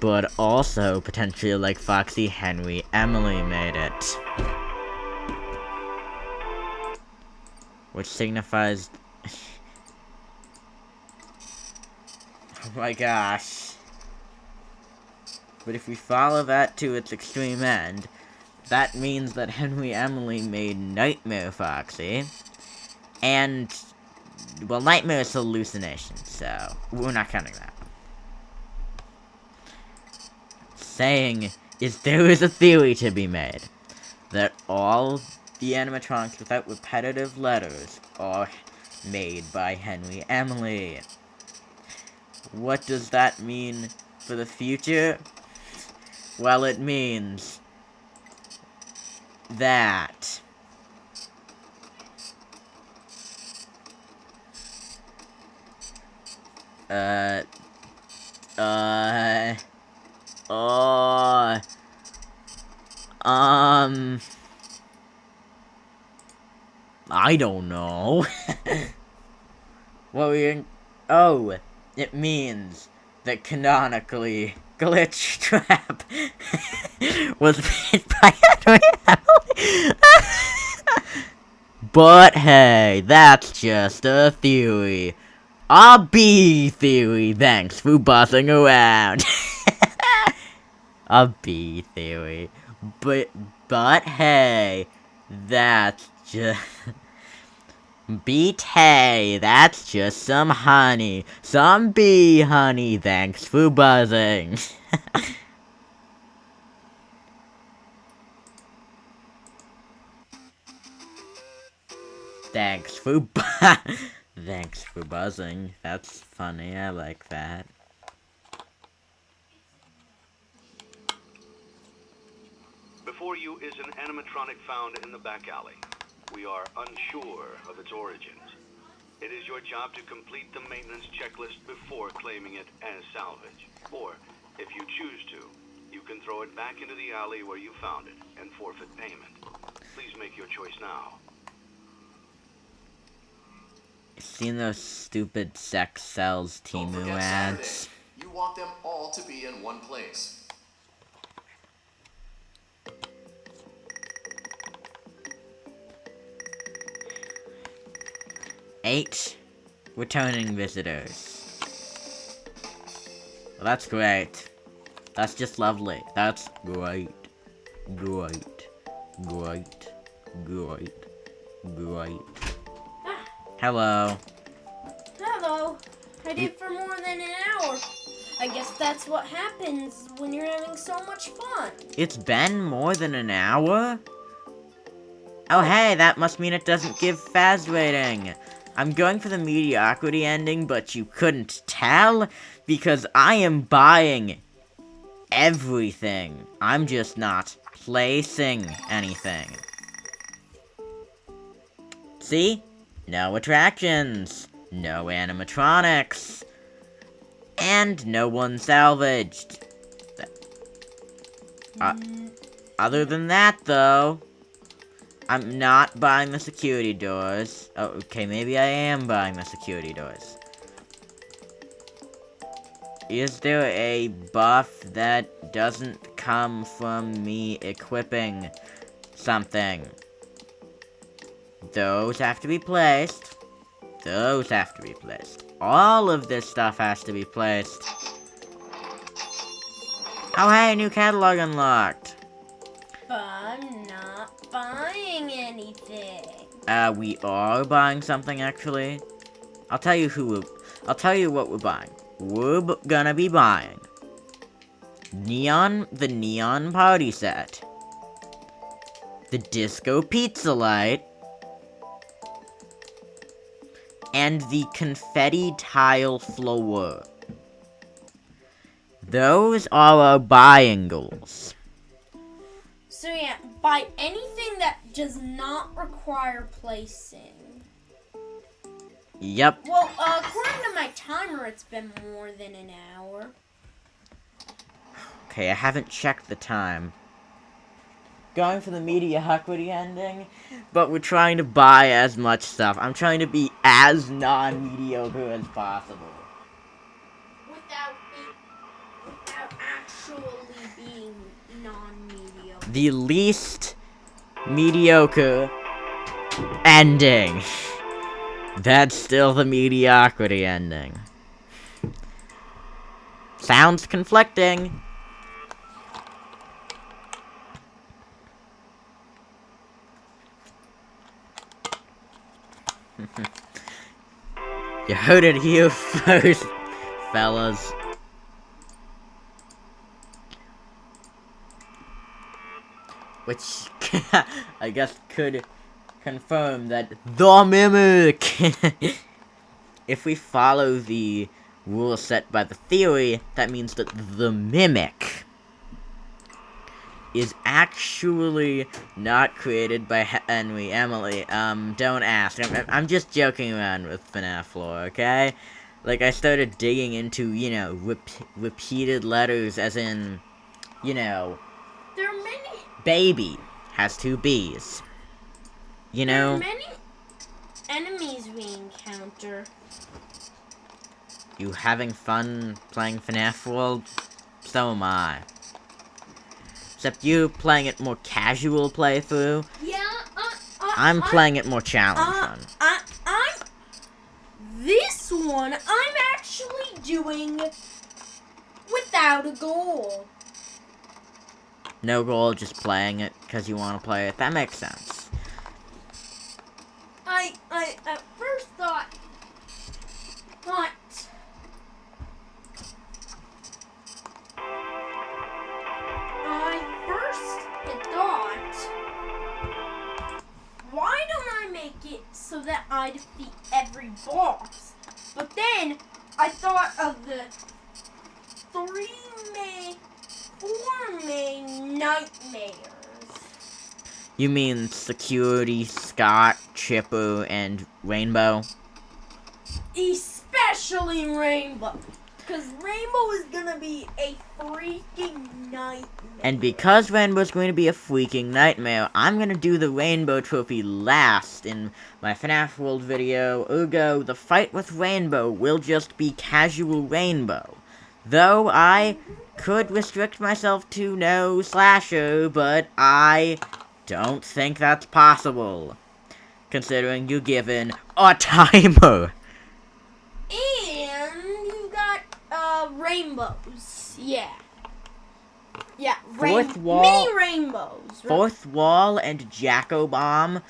But also, potentially like Foxy, Henry Emily made it. Which signifies... Oh my gosh. But if we follow that to its extreme end, that means that Henry Emily made Nightmare Foxy. And, well, Nightmare is hallucination, so we're not counting that. Saying is there is a theory to be made that all the animatronics without repetitive letters are made by Henry Emily. What does that mean for the future? Well, it means that I don't know. What were you... Oh, it means that canonically Glitch Trap was made by Henry Emily. But hey, that's just a theory. A bee theory, thanks for buzzing around. A bee theory. But hey, that's just... Hey, that's just some honey. Some bee honey, thanks for buzzing. Thanks for buzzing. That's funny, I like that. Before you is an animatronic found in the back alley. We are unsure of its origins. It is your job to complete the maintenance checklist before claiming it as salvage. Or, if you choose to, you can throw it back into the alley where you found it and forfeit payment. Please make your choice now. Seen those stupid sex sells Don't Temu forget ads? Saturday. You want them all to be in one place. Eight returning visitors. Well, that's great. That's just lovely. That's great. Great. Great. Great. Great. Hello. Hello. I did for more than an hour. I guess that's what happens when you're having so much fun. It's been more than an hour? Oh hey, that must mean it doesn't give Faz rating. I'm going for the mediocrity ending, but you couldn't tell because I am buying everything. I'm just not placing anything. See? No attractions, no animatronics, and no one salvaged. Other than that, though, I'm not buying the security doors. Oh, okay, maybe I am buying the security doors. Is there a buff that doesn't come from me equipping something? Those have to be placed. Those have to be placed. All of this stuff has to be placed. Oh hey, new catalog unlocked. But I'm not buying anything. We are buying something actually. I'll tell you what we're buying. We're gonna be buying the neon party set, the disco pizza light, and the confetti tile floor. Those are our buying goals. So yeah, buy anything that does not require placing. Yep. Well, according to my timer, it's been more than an hour. Okay, I haven't checked the time. Going for the mediocrity ending, but we're trying to buy as much stuff. I'm trying to be as non-mediocre as possible. Without actually being non-mediocre. The least mediocre ending. That's still the mediocrity ending. Sounds conflicting. You heard it here first, fellas. Which, I guess could confirm that the Mimic! If we follow the rules set by the theory, that means that the Mimic is actually not created by Henry Emily. Don't ask. I'm just joking around with FNAF lore, okay? Like, I started digging into, you know, repeated letters, as in, you know, There are many. Baby has 2 B's. You know? There are many enemies we encounter. You having fun playing FNAF World? So am I. Except you playing it more casual playthrough. Yeah, I'm playing it more challenge fun. This one, I'm actually doing without a goal. No goal, just playing it because you want to play it. That makes sense. I at first thought, what? Why don't I make it so that I defeat every boss? But then I thought of the 4 main nightmares. You mean Security, Scott, Chipper, and Rainbow? Especially Rainbow. Because Rainbow is gonna be a freaking nightmare. And because Rainbow's going to be a freaking nightmare, I'm gonna do the Rainbow Trophy last in my FNAF World video. Ergo, the fight with Rainbow will just be casual Rainbow. Though I could restrict myself to no slasher, but I don't think that's possible. Considering you're given a timer. And you've got rainbows. Yeah. Yeah, Fourth wall, mini rainbows. Fourth wall and Jacko Bomb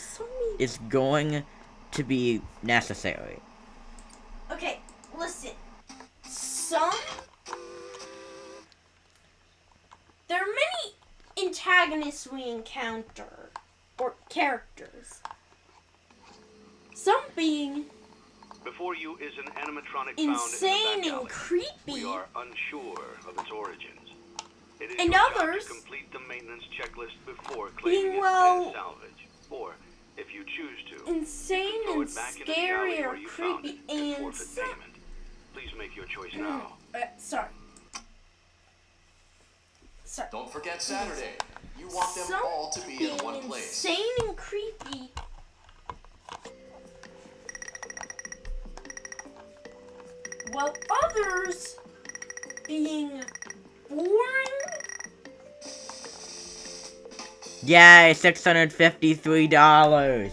is going to be necessary. Okay, listen. There are many antagonists we encounter, or characters. Some being Before you is an animatronic insane found in the back and alley. creepy, We are unsure of its origins. It is and your job others to complete the maintenance checklist before being, claiming well, it as salvage. Or, if you choose to, insane throw and it back into the scary alley or where you found creepy it and and forfeit payment. Please make your choice now. sorry. Don't forget Saturday. You want them Some all to be in one being place. insane and creepy, while others being boring. Yay, $653.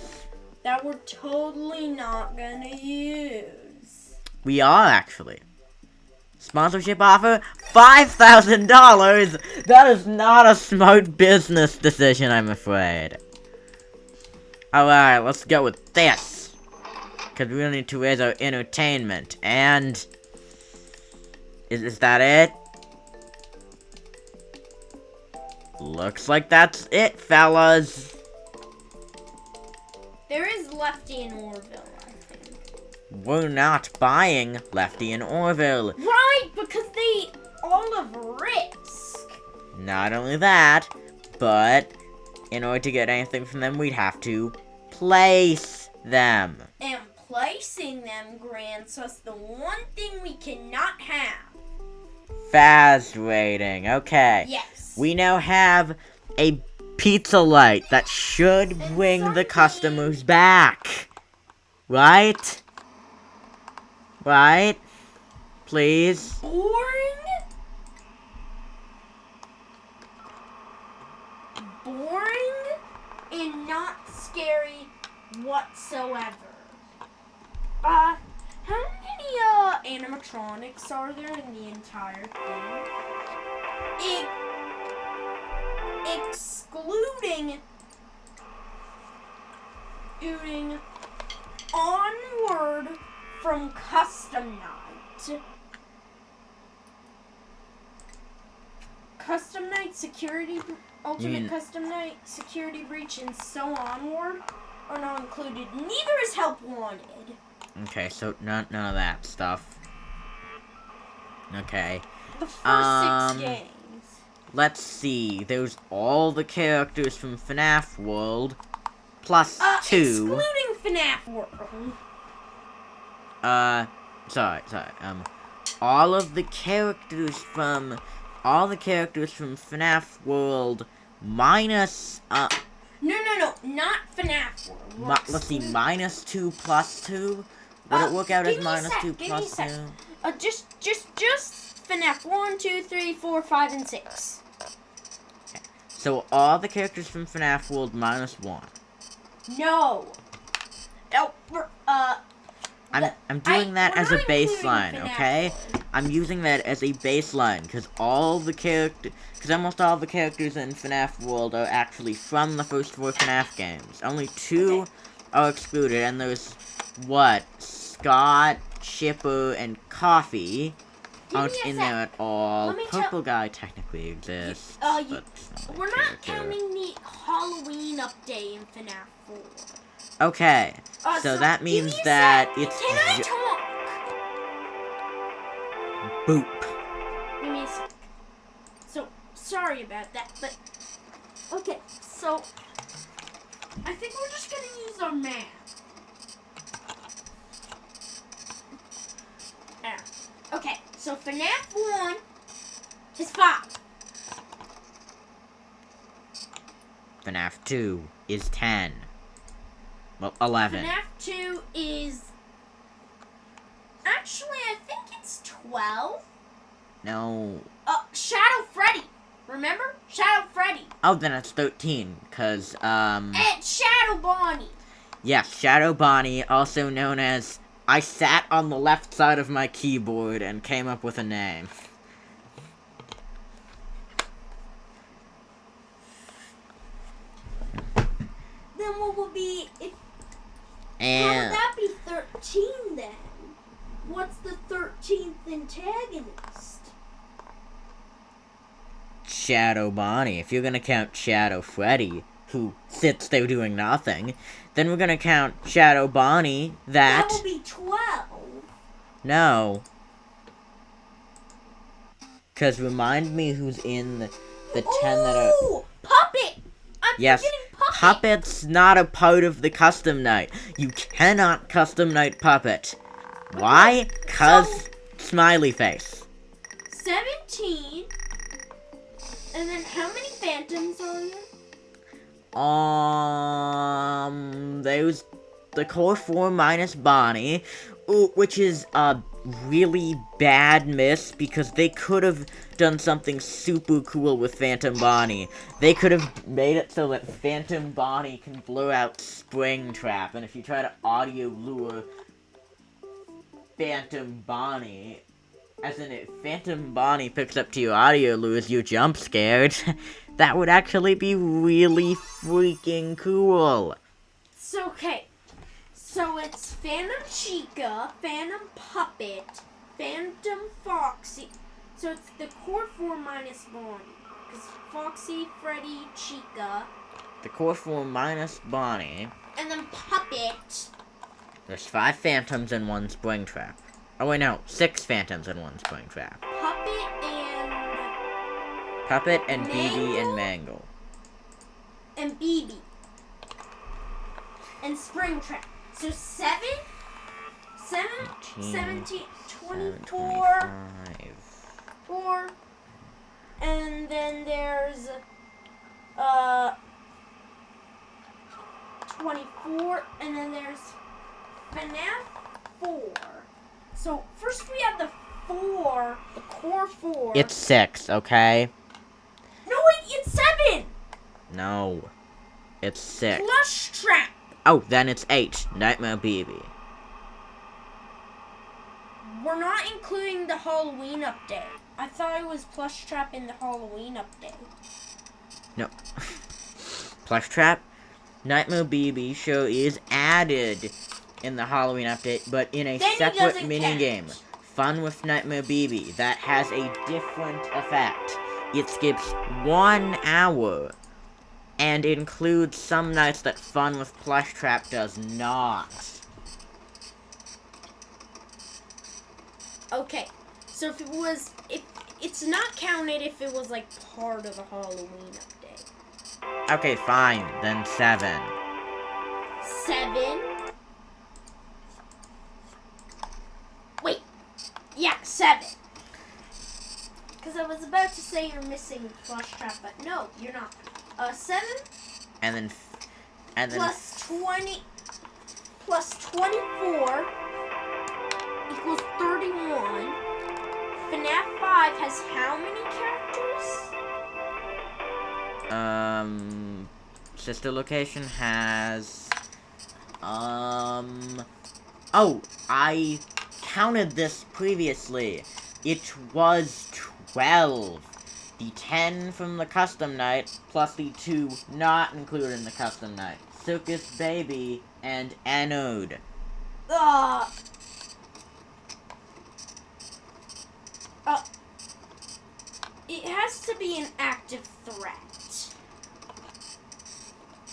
That we're totally not gonna use. We are, actually. Sponsorship offer, $5,000! That is not a smart business decision, I'm afraid. Alright, let's go with this. Because we need to raise our entertainment. And... Is that it? Looks like that's it, fellas. There is Lefty in Orville, I think. We're not buying Lefty and Orville. Right, because they all of risk. Not only that, but in order to get anything from them, we'd have to place them. And placing them grants us the one thing we cannot have. Fast rating. Okay. Yes. We now have a pizza light that should And bring the something- customers back. Right? Right? Please? Boring? Boring and not scary whatsoever. How many animatronics are there in the entire thing? Excluding Onward from Custom Night. Custom Night Security, Ultimate Custom Night Security Breach, and so onward are not included. Neither is Help Wanted. Okay, so none of that stuff. Okay. The first 6 games. Let's see. There's all the characters from FNAF World, plus 2. Excluding FNAF World. Sorry. All the characters from FNAF World minus, No, not FNAF World. let's see, minus 2 plus 2? Would it work out as minus 2 plus 2? Just FNAF 1, 2, 3, 4, 5, and 6. So all the characters from FNAF World minus 1. No. I'm doing that as a not including baseline, FNAF okay? World. I'm using that as a baseline, because almost all the characters in FNAF World are actually from the first 4 FNAF games. Only 2 are excluded, and there's, Scott, Chipper, and Coffee aren't in there at all. Purple Guy technically exists, but We're not counting the Halloween update in FNAF 4. Okay, so that means that it's Can I talk? boop. Give me a sec. So, sorry about that, but... Okay, so... I think we're just gonna use our math. Okay, so FNAF 1 is 5. FNAF 2 is 10. Well, 11. FNAF 2 is... Actually, I think it's 12. No. Shadow Freddy. Remember? Shadow Freddy. Oh, then it's 13, because, And Shadow Bonnie. Yes, Shadow Bonnie, also known as... I sat on the left side of my keyboard and came up with a name. Then what would be... How would And... that be 13 then? What's the 13th antagonist? Shadow Bonnie. If you're gonna count Shadow Freddy, who sits there doing nothing, then we're gonna count Shadow Bonnie, That would be 12. No. Cause remind me who's in the 10 that are... Ooh! Puppet! I'm Yes, forgetting Puppet! Puppet's not a part of the custom night. You cannot custom night Puppet. Why? Cause smiley face. 17. And then how many phantoms are there? There's the core 4 minus Bonnie, which is a really bad miss because they could have done something super cool with Phantom Bonnie. They could have made it so that Phantom Bonnie can blow out Springtrap, and if you try to audio lure Phantom Bonnie, as in if Phantom Bonnie picks up to your audio lures, you jump scared, that would actually be really freaking cool. So, okay. So it's Phantom Chica, Phantom Puppet, Phantom Foxy. So it's the core 4 minus Bonnie. Because Foxy, Freddy, Chica. The core 4 minus Bonnie. And then Puppet. There's 5 phantoms and 1 Springtrap. Oh wait, no, 6 phantoms and 1 Springtrap. Puppet and BB and Mangle. And BB. And Springtrap. So 17, 24. 4. And then there's 24. And then there's FNAF 4. So first we have the 4, the core 4. It's 6, okay? No, wait, it's 7. No. It's 6. Plush Trap. Oh, then it's 8. Nightmare Baby. We're not including the Halloween update. I thought it was Plush Trap in the Halloween update. No. Plush Trap? Nightmare Baby show is added in the Halloween update, but in a Then separate count. minigame. Fun with Nightmare Baby. That has a different effect. It skips 1 hour and includes some nights that Fun with Plush Trap does not. Okay, so if it's not counted if it was like part of the Halloween update. Okay, fine. Then 7. 7. Wait. Yeah, 7. Because I was about to say you're missing Plush Trap, but no, you're not. 7 And then plus 20 plus 24 equals 31. FNAF 5 has how many characters? Sister Location has, oh, I counted this previously. It was 12. The 10 from the custom night, plus the 2 not included in the custom night. Circus Baby and Anode. It has to be an active threat.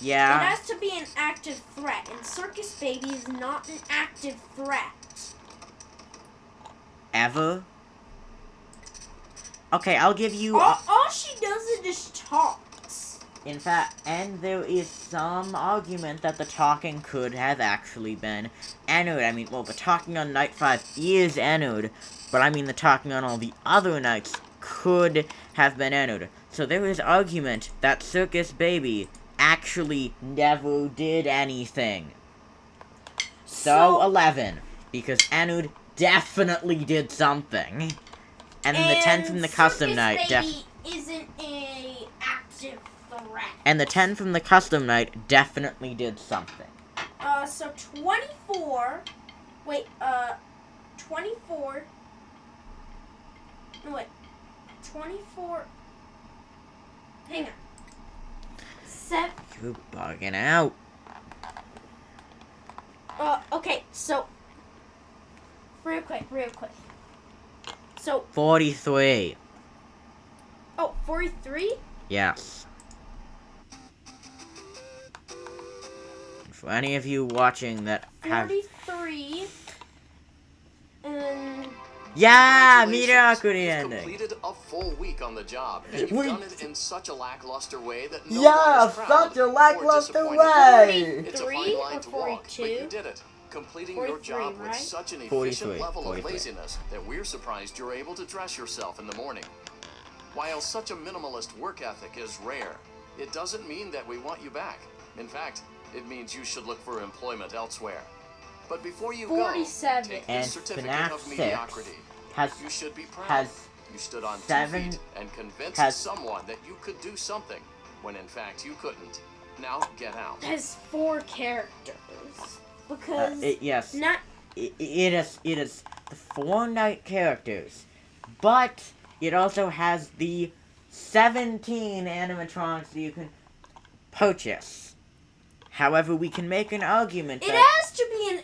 Yeah. It has to be an active threat, and Circus Baby is not an active threat. Ever? Okay, I'll give you... All she does is just talks. In fact, and there is some argument that the talking could have actually been Anode. I mean, well, the talking on Night 5 is Anode, but I mean the talking on all the other nights could have been Anode. So there is argument that Circus Baby actually never did anything. So 11, because Anode definitely did something. And then the 10 from the custom night isn't a active threat. And the 10 from the custom night definitely did something. So 24. Wait, 24. No, wait. 24. Hang on. 7. You're bugging out. Okay, so. Real quick. So. 43. Oh, 43? Yes. For any of you watching that have... 43. And... Yeah! Mediocre You've ending! completed a full week on the job, and you've done it in such a lackluster way that no Yeah, one is proud such a or lackluster disappointed. way! It's a 43 fine line or to walk, but 42? you did it. Completing your 43, job with right? such an 43, efficient level 43. of laziness that we're surprised you're able to dress yourself in the morning. While such a minimalist work ethic is rare, it doesn't mean that we want you back. In fact, it means you should look for employment elsewhere. But before you 47. go, take And this certificate FNAF of 6 mediocrity. has You should be proud. has You stood on 2 7 feet and convinced has- someone that you could do something, when in fact you couldn't. Now get out. Has 4 characters. Because... yes. Not... It is the 4 night characters, but it also has the 17 animatronics that you can purchase. However, we can make an argument It that... has to be an...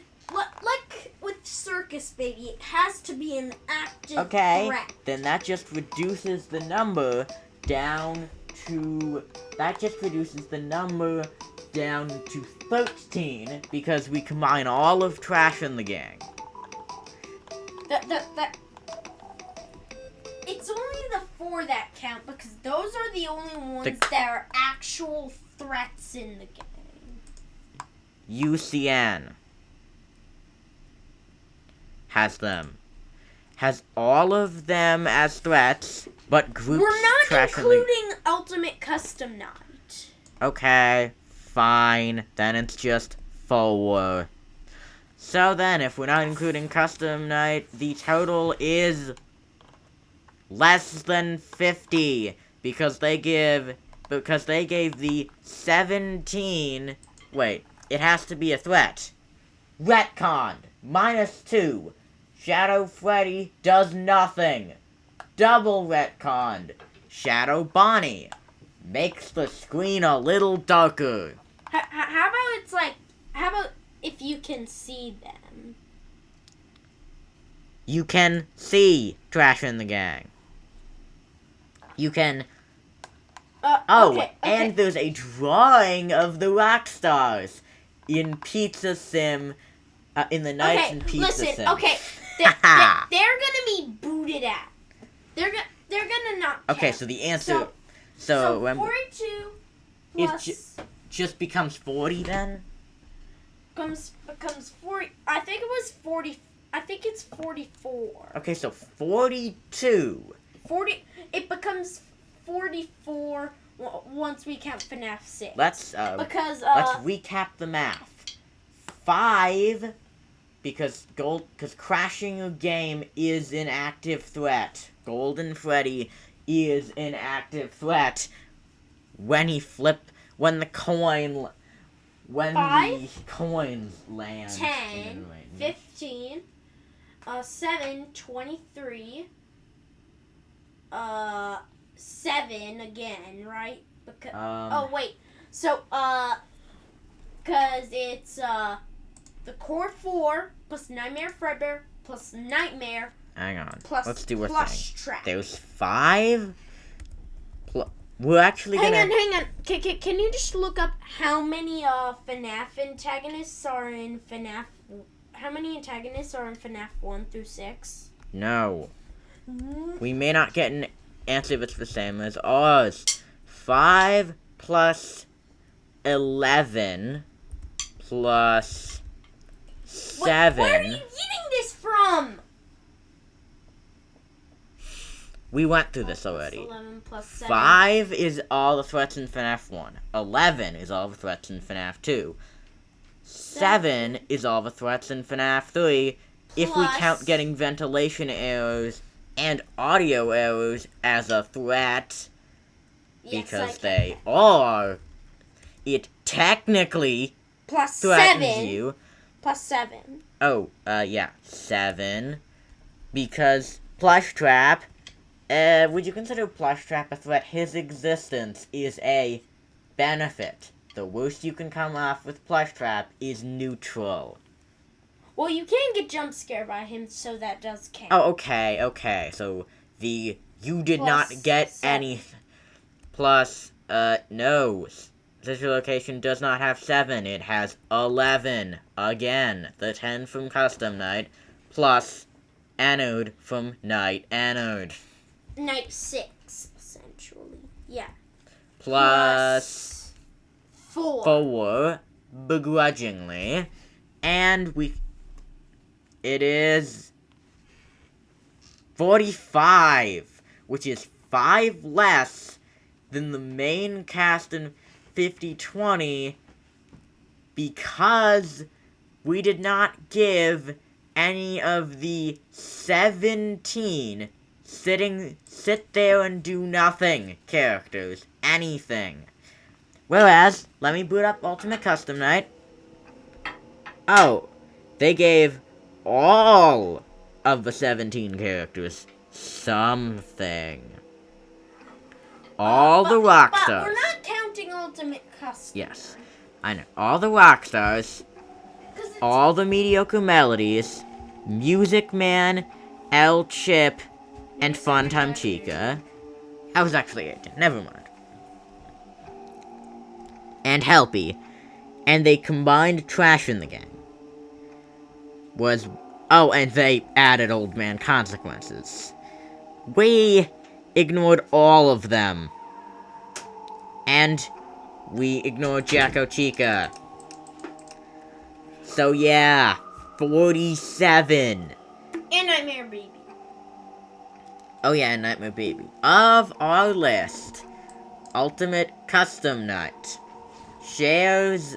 Like with Circus Baby, it has to be an active Okay, threat. then that just reduces the number down to... That just reduces the number down to 13, because we combine all of Trash in the gang. It's only the 4 that count, because those are the only ones that are actual threats in the game. UCN has them. has all of them as threats, but groups We're not trash including Ultimate Custom Night. Okay, fine. Then it's just 4. So then, if we're not including Custom Night, the total is less than 50. Because they gave the 17... Wait, it has to be a threat. Retconned. -2. Shadow Freddy does nothing. Double retconned. Shadow Bonnie makes the screen a little darker. How about it's like, how about if you can see them? You can see Trash in the Gang. You can... Okay. And there's a drawing of the rock stars in Pizza Sim, in the Nights in Pizza Sim. Okay, they're gonna be booted out. They're gonna not count. Okay, so the answer... So 42 plus... It just becomes 40 then? becomes 40... I think it was 40... I think it's 44. Okay, so 42. 40... It becomes 44 once we count FNAF 6. Let's recap the math. 5, because crashing a game is an active threat. Golden Freddy is an active threat. When the coins land. 10, 15, 7, 23, 7 again, right? Because, oh, wait. So, because it's, the core 4 plus Nightmare Fredbear plus Nightmare. Hang on. Plus Let's do a Plush thing. Trap. There's 5. We're actually gonna... Hang on. Can you just look up how many FNAF antagonists are in FNAF? How many antagonists are in FNAF 1 through 6? No. We may not get an answer that's the same as ours. 5 plus 11 plus 7. Where are you getting this from? We went through this already. 11 plus 7. 5 is all the threats in FNAF 1. 11 is all the threats in FNAF 2. 7 is all the threats in FNAF 3. If we count getting ventilation errors and audio errors as a threat, because they are, it technically plus threatens 7. you. Plus 7. Oh, yeah, 7. Because Plush Trap, would you consider Plush Trap a threat? His existence is a benefit. The worst you can come off with Plush Trap is neutral. Well, you can get jump scared by him, so that does count. Oh, okay. So, you did not get 7. any... Plus, no. This location does not have 7. It has 11. Again, the 10 from Custom Night, plus Anode from Night Anode. Night 6, essentially. Yeah. Plus 4. 4, begrudgingly. And it is 45, which is 5 less than the main cast in 5020, because we did not give any of the 17 sit there and do nothing characters anything. Whereas, let me boot up Ultimate Custom Night. Oh, they gave all of the 17 characters something. All the rock But stars. we're not counting Ultimate Custom. Yes, I know. All the rock stars, all the mediocre melodies, Music Man, El Chip, and Funtime Chica. I was actually 18. Never mind. And Helpy. And they combined Trash in the Gang. Oh, and they added Old Man Consequences. We ignored all of them. And we ignored Jacko Chica. So yeah, 47. And Nightmare Baby. Oh yeah, Nightmare Baby. Of our list, Ultimate Custom Night shares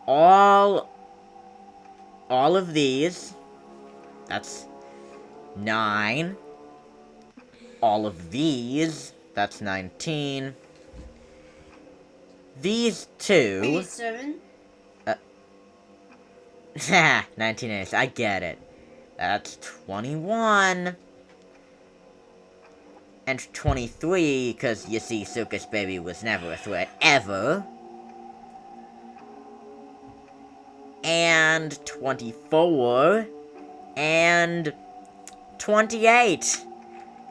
all of these. That's 9. All of these. That's 19. These 2. 87. 19 I get it. That's 21. And 23, because you see, Circus Baby was never a threat, ever. And 24. And 28.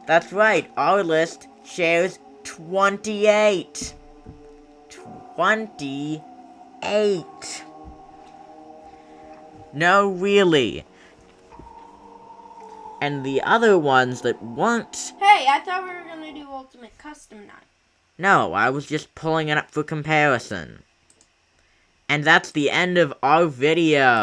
That's right, our list shares 28. 28. No, really. And the other ones that weren't... Hey, I thought we were gonna do Ultimate Custom Night. No, I was just pulling it up for comparison. And that's the end of our video.